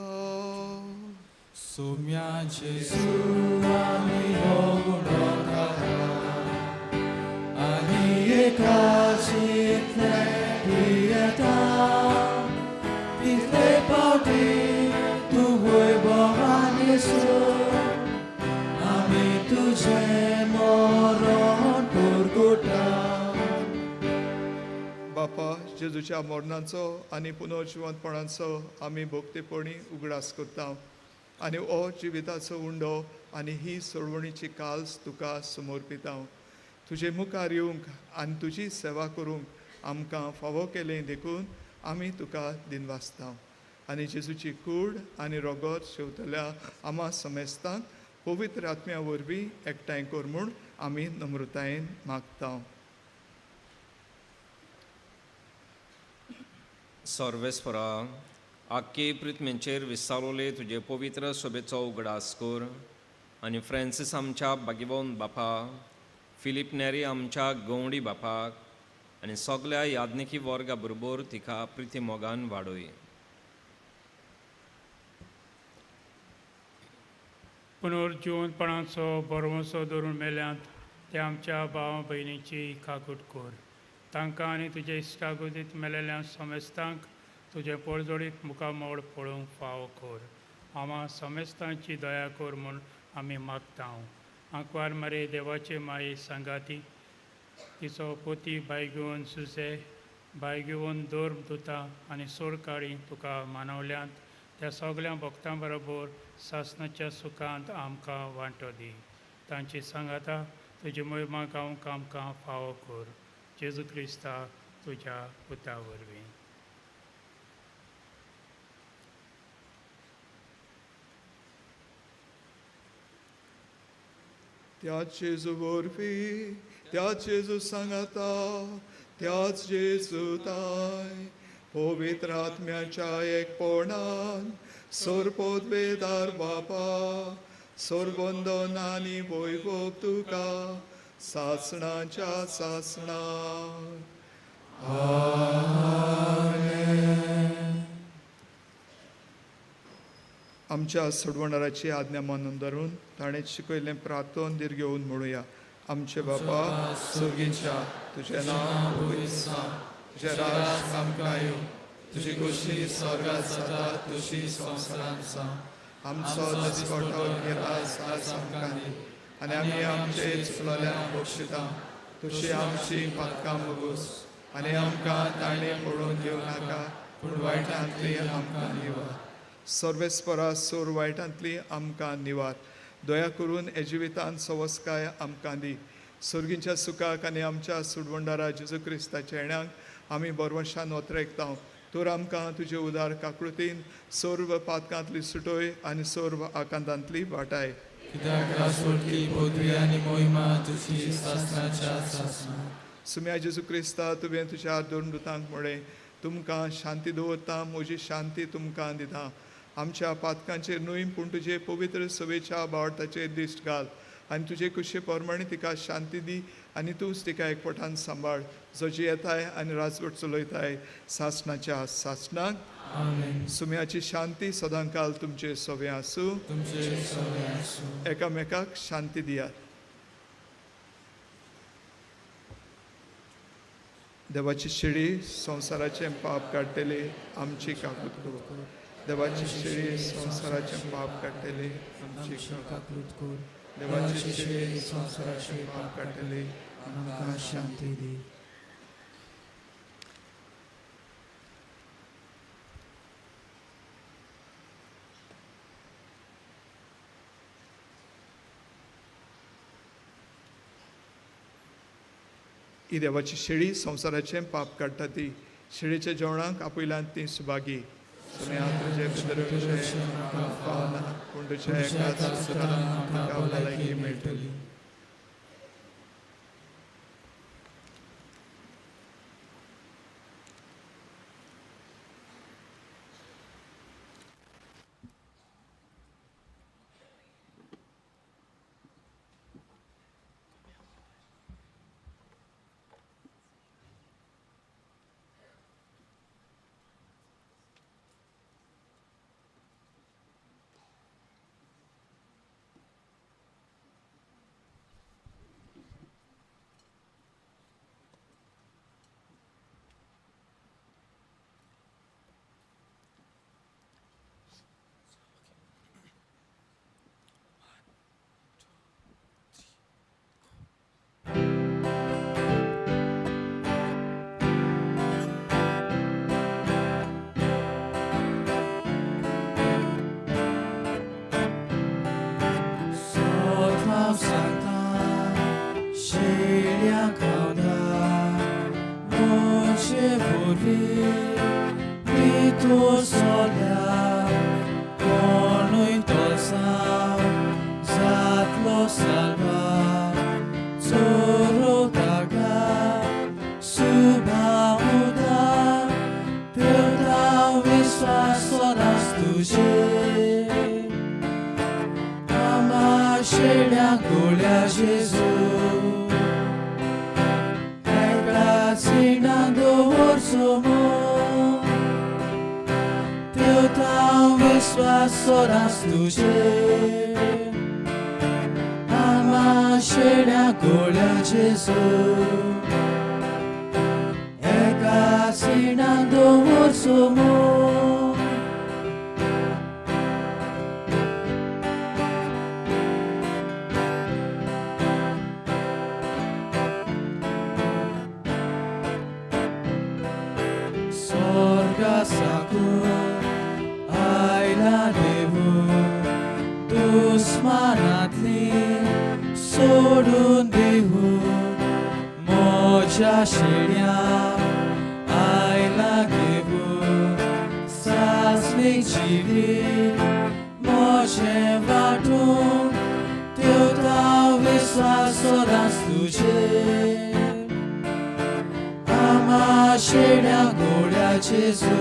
सुम्या जेजू आमी हो गुणो खाता आनी एकाचीतले पियेता. तितले पावटी तूं वैभवान येसू आमी तुजें मरण परगटा. बापा जेजूच्या मरणाचो आनी पुनर्जिवंतपणाचो आमी भोगतेपणी उगडास करता आनी हो जिविताचो उंडो आनी ही सोडवणीची काल्स तुका समर्पिता. तुजे मुखार येवंक आनी तुजी सेवा करूंक आमकां फावो केलें देखून आमी तुका दिनवासता आनी जेजूची कूड आनी रगत शेवतल्या आम्हा समेस्तांक पवित्र आत्म्या वरवीं एकठांय कर म्हूण आमी नम्रतायेन मागता. सर्वेस्परा आख्खे पृथ्वीचेर विस्तारले तुजे पवित्र सोबेचो उगडास कर आनी फ्रांसीस आमच्या भाग्यवान बापा, फिलीप नेरी आमच्या गवंडी बापाक आनी सगळ्या याज्ञिकी वर्गा बरोबर तिका प्रिती मोगान वाडय. पुनर्जिवंतपणाचो बरवंसो धरून मेल्यांत ते आमच्या भावा भयणीची काकूट कर. तांकां आनी तुजे इश्टागोदीत मेलेल्या समेस्तांक तुजे पळजोडीत मुखामोड पळोवंक फावो कर. आम्हा समेस्तांची दया कर म्हूण आमी मागता. आंकवार मारे देवाचे माये सांगाती, तिचो पोती बायगिवन सुसे, बायगिवन दोर दुता आनी सोड काडी तुका मानवल्यांत त्या सगळ्या भक्तां बरोबर सासणाच्या सुखांत आमकां वांटो दी. तांची सांगाता तुजी महिमा गावंक आमकां फावो कर. जेजू क्रिस्ता तुज्या पुता वरवीं. त्याच जेजू वरवीं, त्याच जेजू सांगाता, त्याच जेजू ताय पवित्र आत्म्याच्या एकपणान सोरपोदवेदार बापा सोरबंदन आनी वैभव तुका सासणाच्या सासणां. आमच्या सोडवणाराची आज्ञा मानून धरून ताणें शिकयलें प्रार्थन दीर घेवन म्हणुया. आमचे बापा सुर्गीच्या तुजें नांव पवित्र जावं, तुजें राज आमकां येवं, तुजी कुशी स्वर्गांत जाता तशी संवसारांत जावं. आमचो दिसपट्टो गिरास आज आमकां दी आनी आमी आमचे चुकलोल्यांक बक्षिता. तुशी आमची पातकां मुगोस आनी आमकां ताणें पडोवन दिवं नाका, पूण वायटांतली आमकां निवार. सर्वेस्परा सोर वायटांतली आमकां निवार. दया करून हे जिवितांत सवस्काय आमकां दी. सुर्गीच्या सुखाक आनी आमच्या सुडवंडारा जेजू क्रिस्ताच्या येण्याक आमी बरवशान वत्रेकता. तर आमकां तुजे उदार काकळुतीन सर्व पातकांतली सुटोय आनी सर्व आकांतांतली वाटाय. कित्याक रासोडकी पदवी आनी मोहिमा तुजी सासणाच्या सासणां. सुम्या जेजू क्रिस्ता तुवें तुज्या दोन दुतांक म्हळें, तुमकां शांती दवरता, म्हजी शांती तुमकां दिता. आमच्या पातकांचेर न्हय पूण तुजे पवित्र सवेच्या बावटाचेर दिश्ट घाल आनी तुजे कुशे प्रमाणे तिका शांती दी आनी तूंच तिका एकवटान सांबाळ, जो जी येताय आनी राजवट चलयताय सासणाच्या सासणाक. आमेन. सुम्याची शांती सदांकाल तुमचे सोवे आसूं. तुमचे सवे आसूं. एकामेकाक शांती दियात. देवाची शिडी संवसाराचे पाप काडटली आमची काकूट कर. देवाची शिडी संवसाराचे पाप काडटली आमची काकूट कर. देवाची शिडी संवसाराचे पाप काडटली आमकां शांती दी. ही देवाची शेळी संवसाराचें पाप काडटा ती. शेळीच्या जेवणाक आपयल्यान ती सुभागी. सुम्याक तुजे भितर म्हाका पावना, पूण तुज्या एकाच उतरान म्हाका भलायकी मेळटली. भितर सोल्या कोणूय तोलसांव जातलो salvar चोरो ताका सुभाव उदार देवता विश्वासोदास तुझे आमा शेड्या गोळ्या जेजू विश्वासोदास तुझे आमा शेड्या गोळ्या जेजू एका सिणान दवरचो मोग स्वर्गा साकून आयला देवू दुस्मानांतली सोडून दिवू मोज्या शेड्या आयला घेवू सासणीक जिवी मोजें वाटून देवता विश्वासोदास तुझे आमा शेड्या गोळ्या जेजू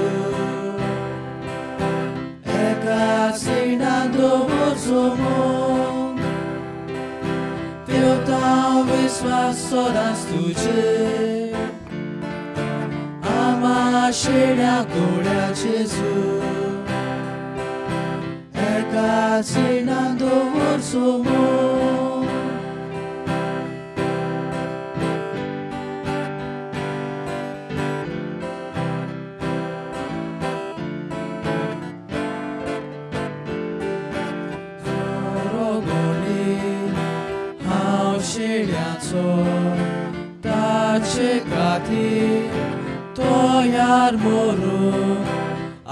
एका सिणान दवरचो मोग देवता विश्वासोदास तुझे आमा शेड्या गोळ्या जेजू एका सिणान दवरचो मोग ताचे खातीर तोयार मोरू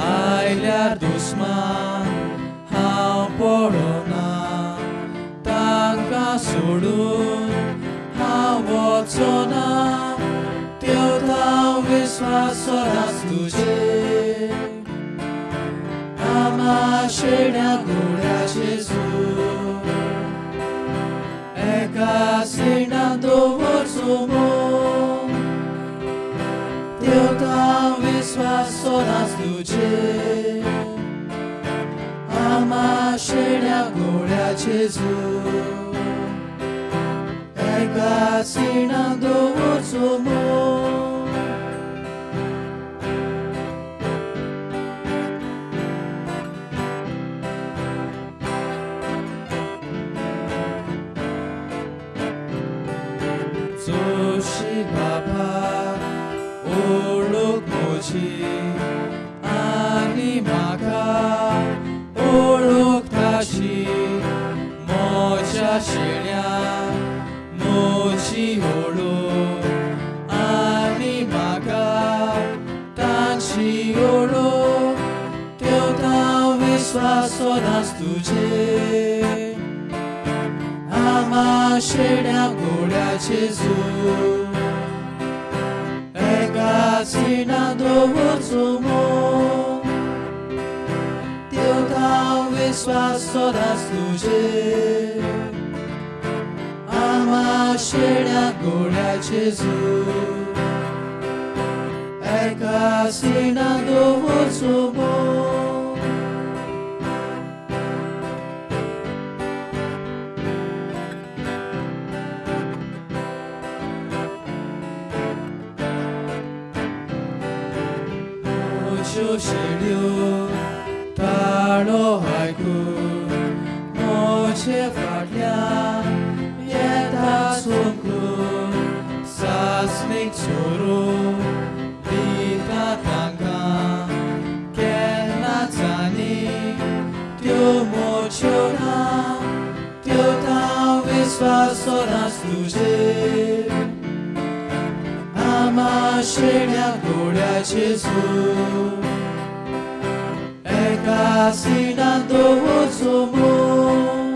आयल्यार दुस्मान हांव पडोना तांकां सोडून हांव वचोना देवता विश्वासोदास तुझे आमा शेड्या गोळ्या जेजू एका सिणान दवरचो मोग देवता विश्वासोदास तुझे आमा शेड्या गोळ्या जेजू एका सिणान दवरचो मोग जोशी बाबा ओळख म्हजी आनी म्हाका ओळख ताची मोज्या शेड्या म्हजी ओळख आनी म्हाका तांची ओळख देवता विश्वासोदास तुझे आमा शेड्या गोळ्या जेजू एका सिणान दवरचो मोग देवता विश्वासोदास तुझे आमा शेड्या गोळ्या जेजू एका सिणान दवरचो मोग शेड्यो ताळो आयकून मोजे फाटल्यान येता सोंकून सासणीक सोडून दिता तांकां केन्नाच आनी त्यो मोज्यो ना देवता विश्वासोदास तुझे आमा शेड्या गोळ्या जेजू एका सिणान दवरचो मोग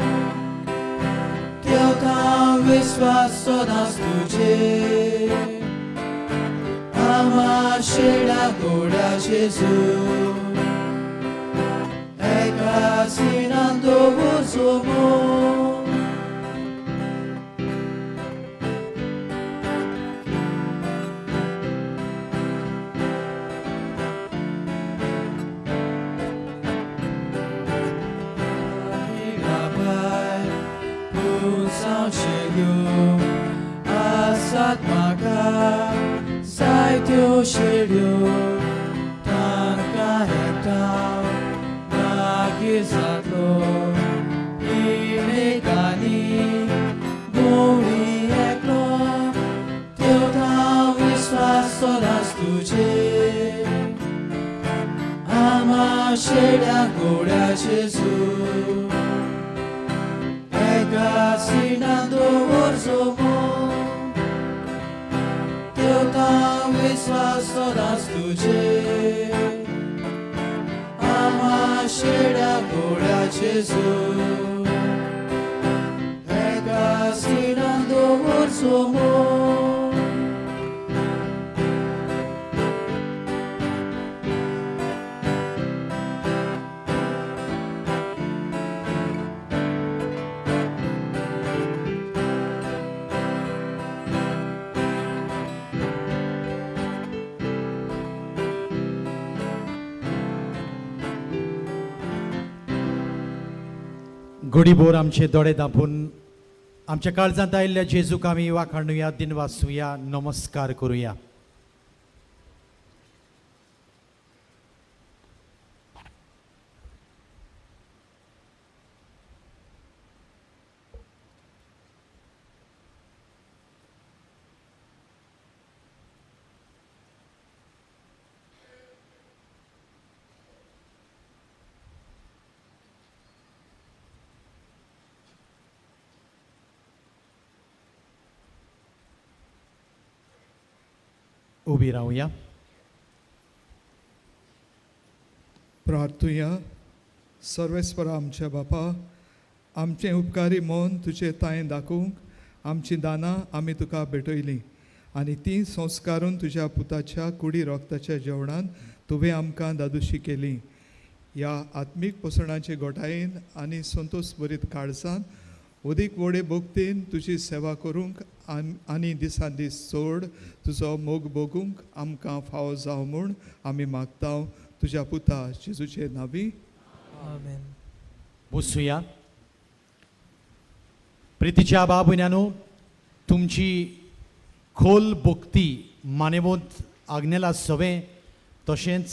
देवता विश्वासोदास तुझे आमा शेडा गोड्या जेजू एका सिनान दवरचो मोग Asat maka saityo shiryo tanka hektaw nagizatlo imekani gori eklo teotaw viswas todas tuje ama sheda goda jesu ega sinando orzomo Tam viswas todas tuje ama sheda goda jesu ega sinando orzomo घडीभर आमचे दोळे धांपून आमच्या काळजांत आयिल्ल्या जेजूक आमी वाखाणुया दिन वाचुया नमस्कार करुया उबी रावया प्रार्थुया सर्वेस्परा आमच्या बापा आमचें उपकारी मन तुजें तायें दाखोवंक आमचीं दानां आमी तुका भेटयलीं आनी तीं संस्कारून तुज्या पुताच्या कुडी रोगताच्या जेवणान तुवें आमकां दादोशी केली ह्या आत्मीक पोसणाचे घोटायेन आनी संतोश भरीत काळजान उदीक व्हडे भोगतेन तुजी सेवा करूंक आनी दिसान दीस चड तुजो मोग भोगूंक आमकां फावो जावं म्हूण आमी मागता तुज्या पुता जेजूचे नांवी आमेन बसुया प्रितीच्या बाबुन्यानो तुमची खोल भक्ती मानेवंत आग्नेला सवें तशेंच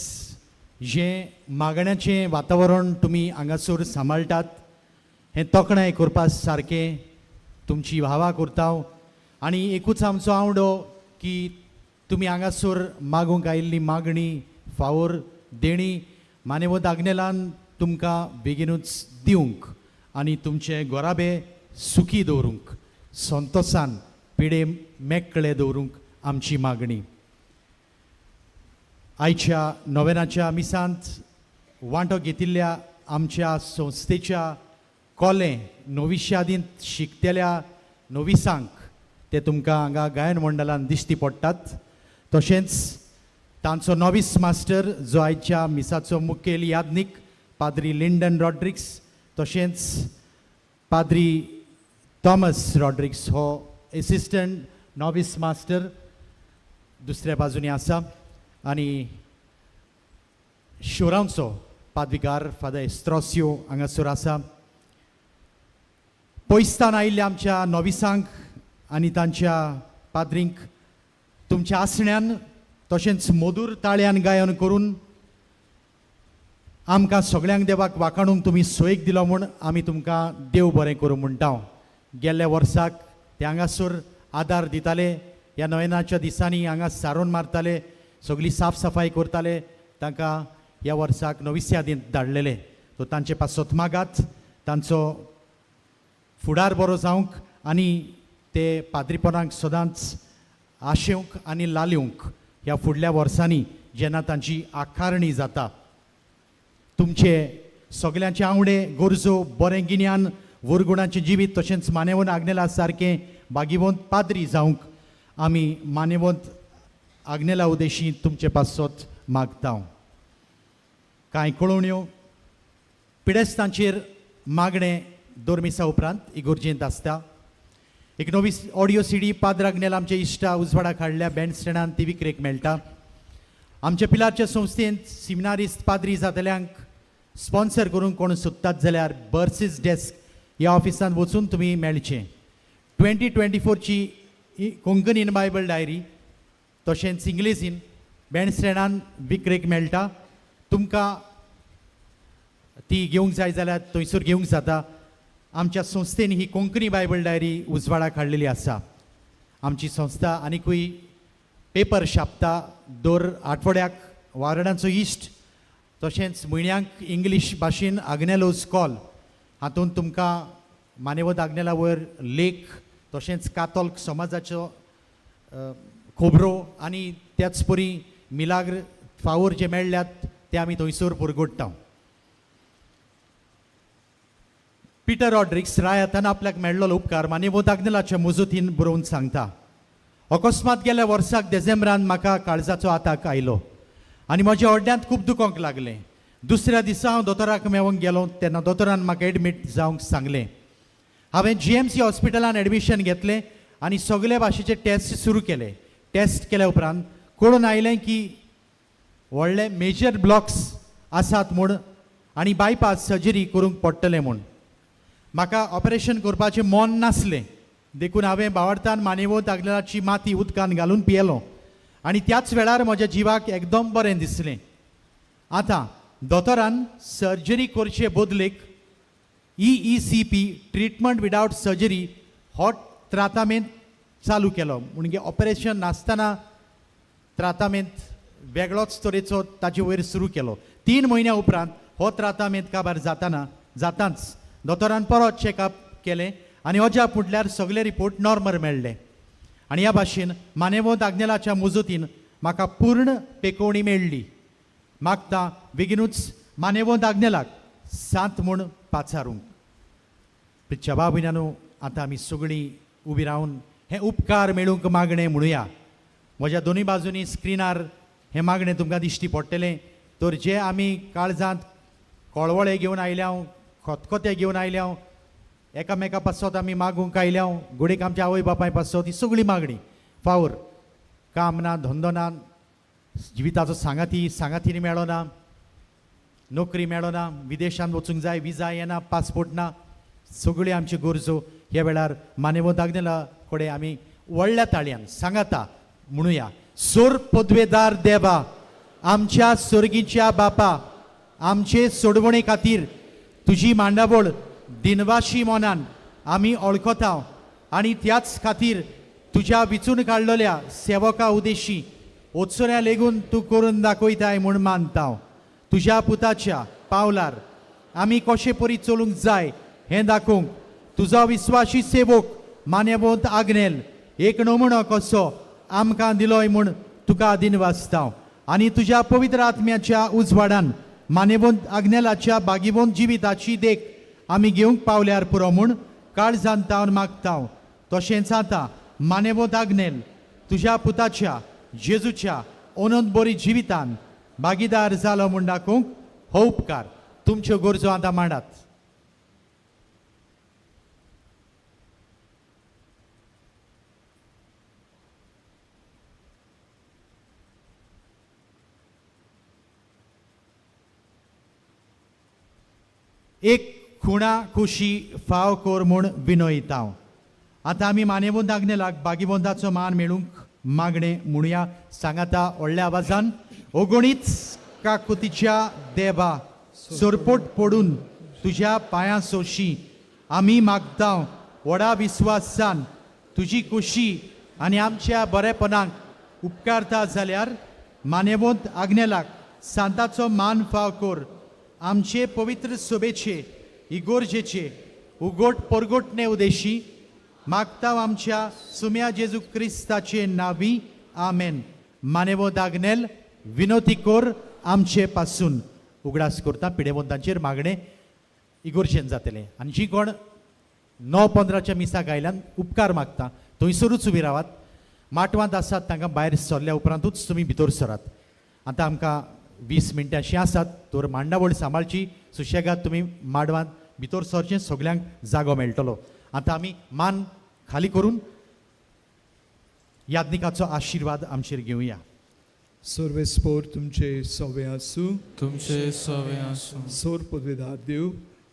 जें मागण्याचें वातावरण तुमी हांगासर सांबाळटात हें तोखणाय करपा सारकें तुमची भावा करता आनी एकूच आमचो आवडो की तुमी हांगासर मागूंक आयिल्ली मागणी फावोर देणी मानेवंत आग्नेलान तुमकां बेगीनूच दिवंक आनी तुमचे गोराबे सुखी दवरूंक संतोशान पिडे मेकळे दवरूंक आमची मागणी आयच्या नोवेनाच्या मिसांत वांटो घेतिल्ल्या आमच्या संस्थेच्या कोलें नोविश्यादींत शिकतेल्या नोविसांक ते तुमकां हांगा गायन मंडलान दिश्टी पडटात तशेंच तांचो नोवीस मास्टर जो आयच्या मिसाचो मुखेल यादनीक पाद्री लिंडन रॉड्रिक्स तशेंच पाद्री थॉमस रॉड्रिक्स हो एसिस्टंट नोवीस मास्टर दुसऱ्या बाजूनी आसा आनी शिवरांचो पाद्विकार फादर एस्ट्रोसियो हांगासर आसा पयसतान आयिल्ल्या आमच्या नोविसांक आनी तांच्या पाद्रींक तुमच्या आसण्यान तशेंच मधुर ताळ्यान गायन करून आमकां सगळ्यांक देवाक वाखाणूंक तुमी सोयेक दिलो म्हूण आमी तुमकां देव बरें करूं म्हणटा गेल्ल्या वर्साक ते हांगासर आदार दिताले ह्या नोवेनाच्या दिसांनी हांगा सारोन मारताले सगळी साफ सफाई करताले तांकां ह्या वर्साक नोविस्यादींत धाडलेले तो तांचे पासत मागात तांचो फुडार बरो जावंक आनी ते पाद्रीपणाक सदांच आशेवंक आनी लालिवंक ह्या फुडल्या वर्सांनी जेन्ना तांची आकारणी जाता तुमचे सगळ्यांचे आवडे गरजो बरें गिन्यान वरगुणाचें जिवीत तशेंच मानेवंत आग्नेला सारकें बागीवंत पाद्री जावंक आमी मानेवंत आग्नेला उदेशी तुमचे पासत मागता कांय कळोवण्यो पिडेस्तांचेर मागणें 2 मिसां उपरांत इगोर्जेंत आसता एक नवी ऑडियो सीडी पाद्र आग्नेल आमचे इश्टा उजवाडा काडल्या बँड स्टँडान ती विक्रेक मेळटा आमच्या पिलारच्या संस्थेंत सिमिनारिस्ट पाद्री जातल्यांक स्पॉन्सर करूंक कोण सोदतात जाल्यार बर्सीस डेस्क ह्या ऑफिसांत वचून तुमी मेळचें 2024ची कोंकणी इन बायबल डायरी तशेंच इंग्लिशीन बँड स्टँडान विक्रेक मेळटा तुमकां ती घेवंक जाय जाल्यार थंयसर घेवंक जाता आमच्या संस्थेन ही कोंकणी बायबल डायरी उजवाडा काडलेली आसा आमची संस्था आनिकूय पेपर छापता दर आठवड्याक वारणाचो इश्ट तशेंच म्हयन्यांक इंग्लीश भाशेन आग्नेलोज कॉल हातूंत तुमकां मानेवद आग्नेला वयर लेख तशेंच कातोल्क समाजाच्यो खोबरो आनी त्याच परी मिलाग्र फावोर जे मेळ्ळ्यात ते आमी थंयसर पुरगोडटा पिटर रॉड्रिक्स रायतान आपल्याक मेळ्ळलो उपकार मानेवद आग्नेलाच्या मुजतीन बरोवन सांगता अकस्मात गेल्या वर्साक डिसेंबरान म्हाका काळजाचो आताक आयलो आनी म्हज्या ओड्ड्यांत खूब दुखोंक लागलें दुसऱ्या दिसा हांव दोतोराक मेळोंक गेलो तेन्ना दोतोरान म्हाका एडमीट जावंक सांगलें हांवें GMC हॉस्पिटलान एडमिशन घेतलें आनी सगळे भाशेचे टेस्ट सुरू केले टेस्ट केल्या उपरांत कळून आयलें की व्हडले मेजर ब्लॉक्स आसात म्हूण आनी बायपास सर्जरी करूंक पडटलें म्हूण म्हाका ऑपरेशन करपाचें मन नासलें देखून हांवें बावडतान मानेवद आग्नेलाची माती उदकान घालून पियेलो आनी त्याच वेळार म्हज्या जिवाक एकदम बरें दिसलें आतां दोतोरान सर्जरी करचे बदलेक EECP ट्रिटमेंट विदावट सर्जरी हो ट्रातामेंट चालू केलो म्हणजे ऑपरेशन नासतना ट्रातामेंट वेगळोच तरेचो ताचे वयर सुरू केलो 3 म्हयन्या उपरांत हो ट्रातामेंट काबार जाताच दोतोरान परत चॅकअप केलें आनी अजा फुडल्यार सगळे रिपोर्ट नॉर्मल मेळ्ळे आनी ह्या भाशेन मानेवद आग्नेलाच्या मुजतीन म्हाका पूर्ण पेकोवणी मेळ्ळी मागता बेगीनूच मानेवद आग्नेलाक सांत म्हूण पाचारूंक पिच्च्या बाबीनानू आतां आमी सगळीं उबी रावन हें उपकार मेळूंक मागणें म्हणुया म्हज्या दोनी बाजूनी स्क्रिनार हें मागणें तुमकां दिश्टी पडटलें तर जे आमी काळजांत कळवळे घेवन आयल्याव खतखते घेवन आयल्याव एकामेका पासत आमी मागूंक आयल्याव घोडीक आमच्या आवय बापाय पासत ही सगळी मागणी फावोर काम ना धंदो ना जिविताचो सांगातीनी मेळना नोकरी मेळना विदेशांत वचूंक जाय विजा येना पासपोर्ट ना सगळ्यो आमच्यो गरजो ह्या वेळार मानेवद आग्नेला कडेन आमी व्हडल्या ताळयान सांगाता म्हणुया सोर पदवेदार देवा आमच्या सर्गीच्या बापा आमचे सोडवणे खातीर तुजी मांडावळ दिनवाशी मोनान आमी ओळखता आनी त्याच खातीर तुज्या विचून काडलेल्या सेवका उदेशी ओत्सोऱ्या लेगून तूं करून दाखयताय म्हूण मानता तुज्या पुताच्या पावलार आमी कशे परी चलूंक जाय हें दाखोवंक तुजो विस्वासी सेवक मानेवद आग्नेल एक नमुनो कसो आमकां दिलोय म्हूण तुका दिनवासता आनी तुज्या पवित्र आत्म्याच्या उजवाडान मानेवद आग्नेलाच्या बागीवंत जिविताची देख आमी घेवंक पावल्यार पुरो म्हूण काळजांत तावन मागता तशेंच आतां मानेवद आग्नेल तुज्या पुताच्या जेजूच्या अनंत बरी जिवितान भागीदार जालो म्हूण दाखोवंक हो उपकार तुमच्यो गरजो आतां मांडात एक खुणा खुशी फाव कोर म्हूण विनयता आतां आमी मानेवद आग्नेलाक बागीवंताचो मान मेळूंक मागणें म्हणुया सांगाता व्हडल्या आवाजान ओगणीच काकुतीच्या देवा सोरपोट पडून तुज्या पांयां सोशी आमी मागता व्हडा विस्वासान तुजी खुशी आनी आमच्या बरेपणाक उपकारता जाल्यार मानेवद आग्नेलाक सांताचो मान फाव कोर आमचे पवित्र सोबेचे इगोर्जेचे उगोट परगोटणे उदेशी मागता आमच्या सुम्या जेजू क्रिस्ताचे नावी आमेन मानेवद आग्नेल विनोती कोर आमचे पासून उगडास करता पिडेवंतांचेर मागणें इगोर्जेन जातलें आनी जी कोण 9-15च्या मिसाक आयल्यान उपकार मागता थंयसरूच उबी रावात माटवांत आसात तांकां भायर सरल्या उपरांतूच तुमी भितर सरात. आतां आमकां 20 मिनटां अशीं आसात तर मांडावळ सांबाळची, सुशेगाद तुमी माडवांत भितर सरचें, सगल्यांक जागो मेळटलो. आतां आमी मान खाली करून याज्ञिकाचो आशिर्वाद आमचेर घेवया. सर्वेस्पोर तुमचे सवे आसूं. तुमचे सवे आसूं. सोर पदवीदार देव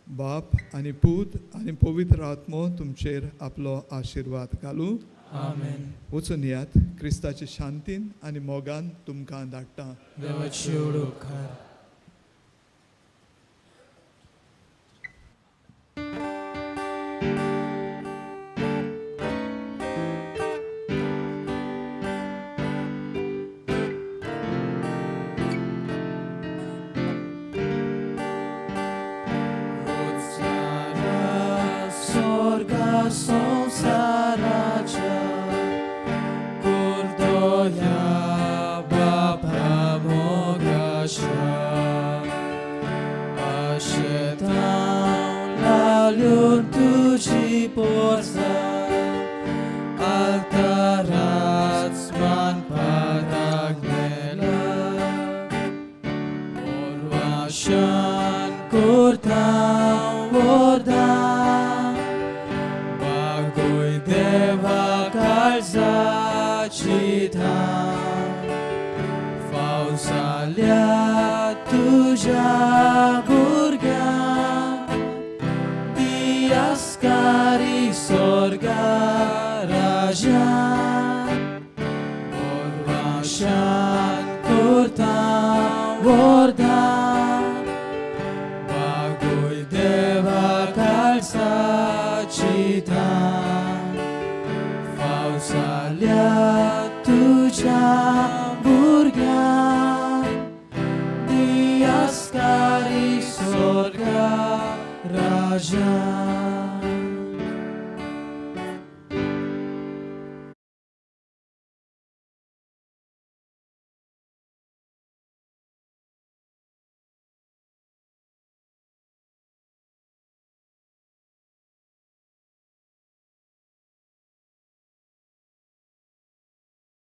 बाप आनी पूत आनी पवित्र आत्मो तुमचेर आपलो आशिर्वाद घालूं. आमेन. वचून यात क्रिस्ताचे शांतीन आनी मोगान तुमकां धाडटा. देवाची उपकार. संसाराच्या kurdoya baba mogasha ashetam lalun tuji porza altarat man padagnela orvashan kurtam vordan Deva kalzacita fausalia tuja burga diaskari sorga raja orvashan kurtam vorda bagoi deva kalzacita Fausalia tuja burga diaskari sorga raja.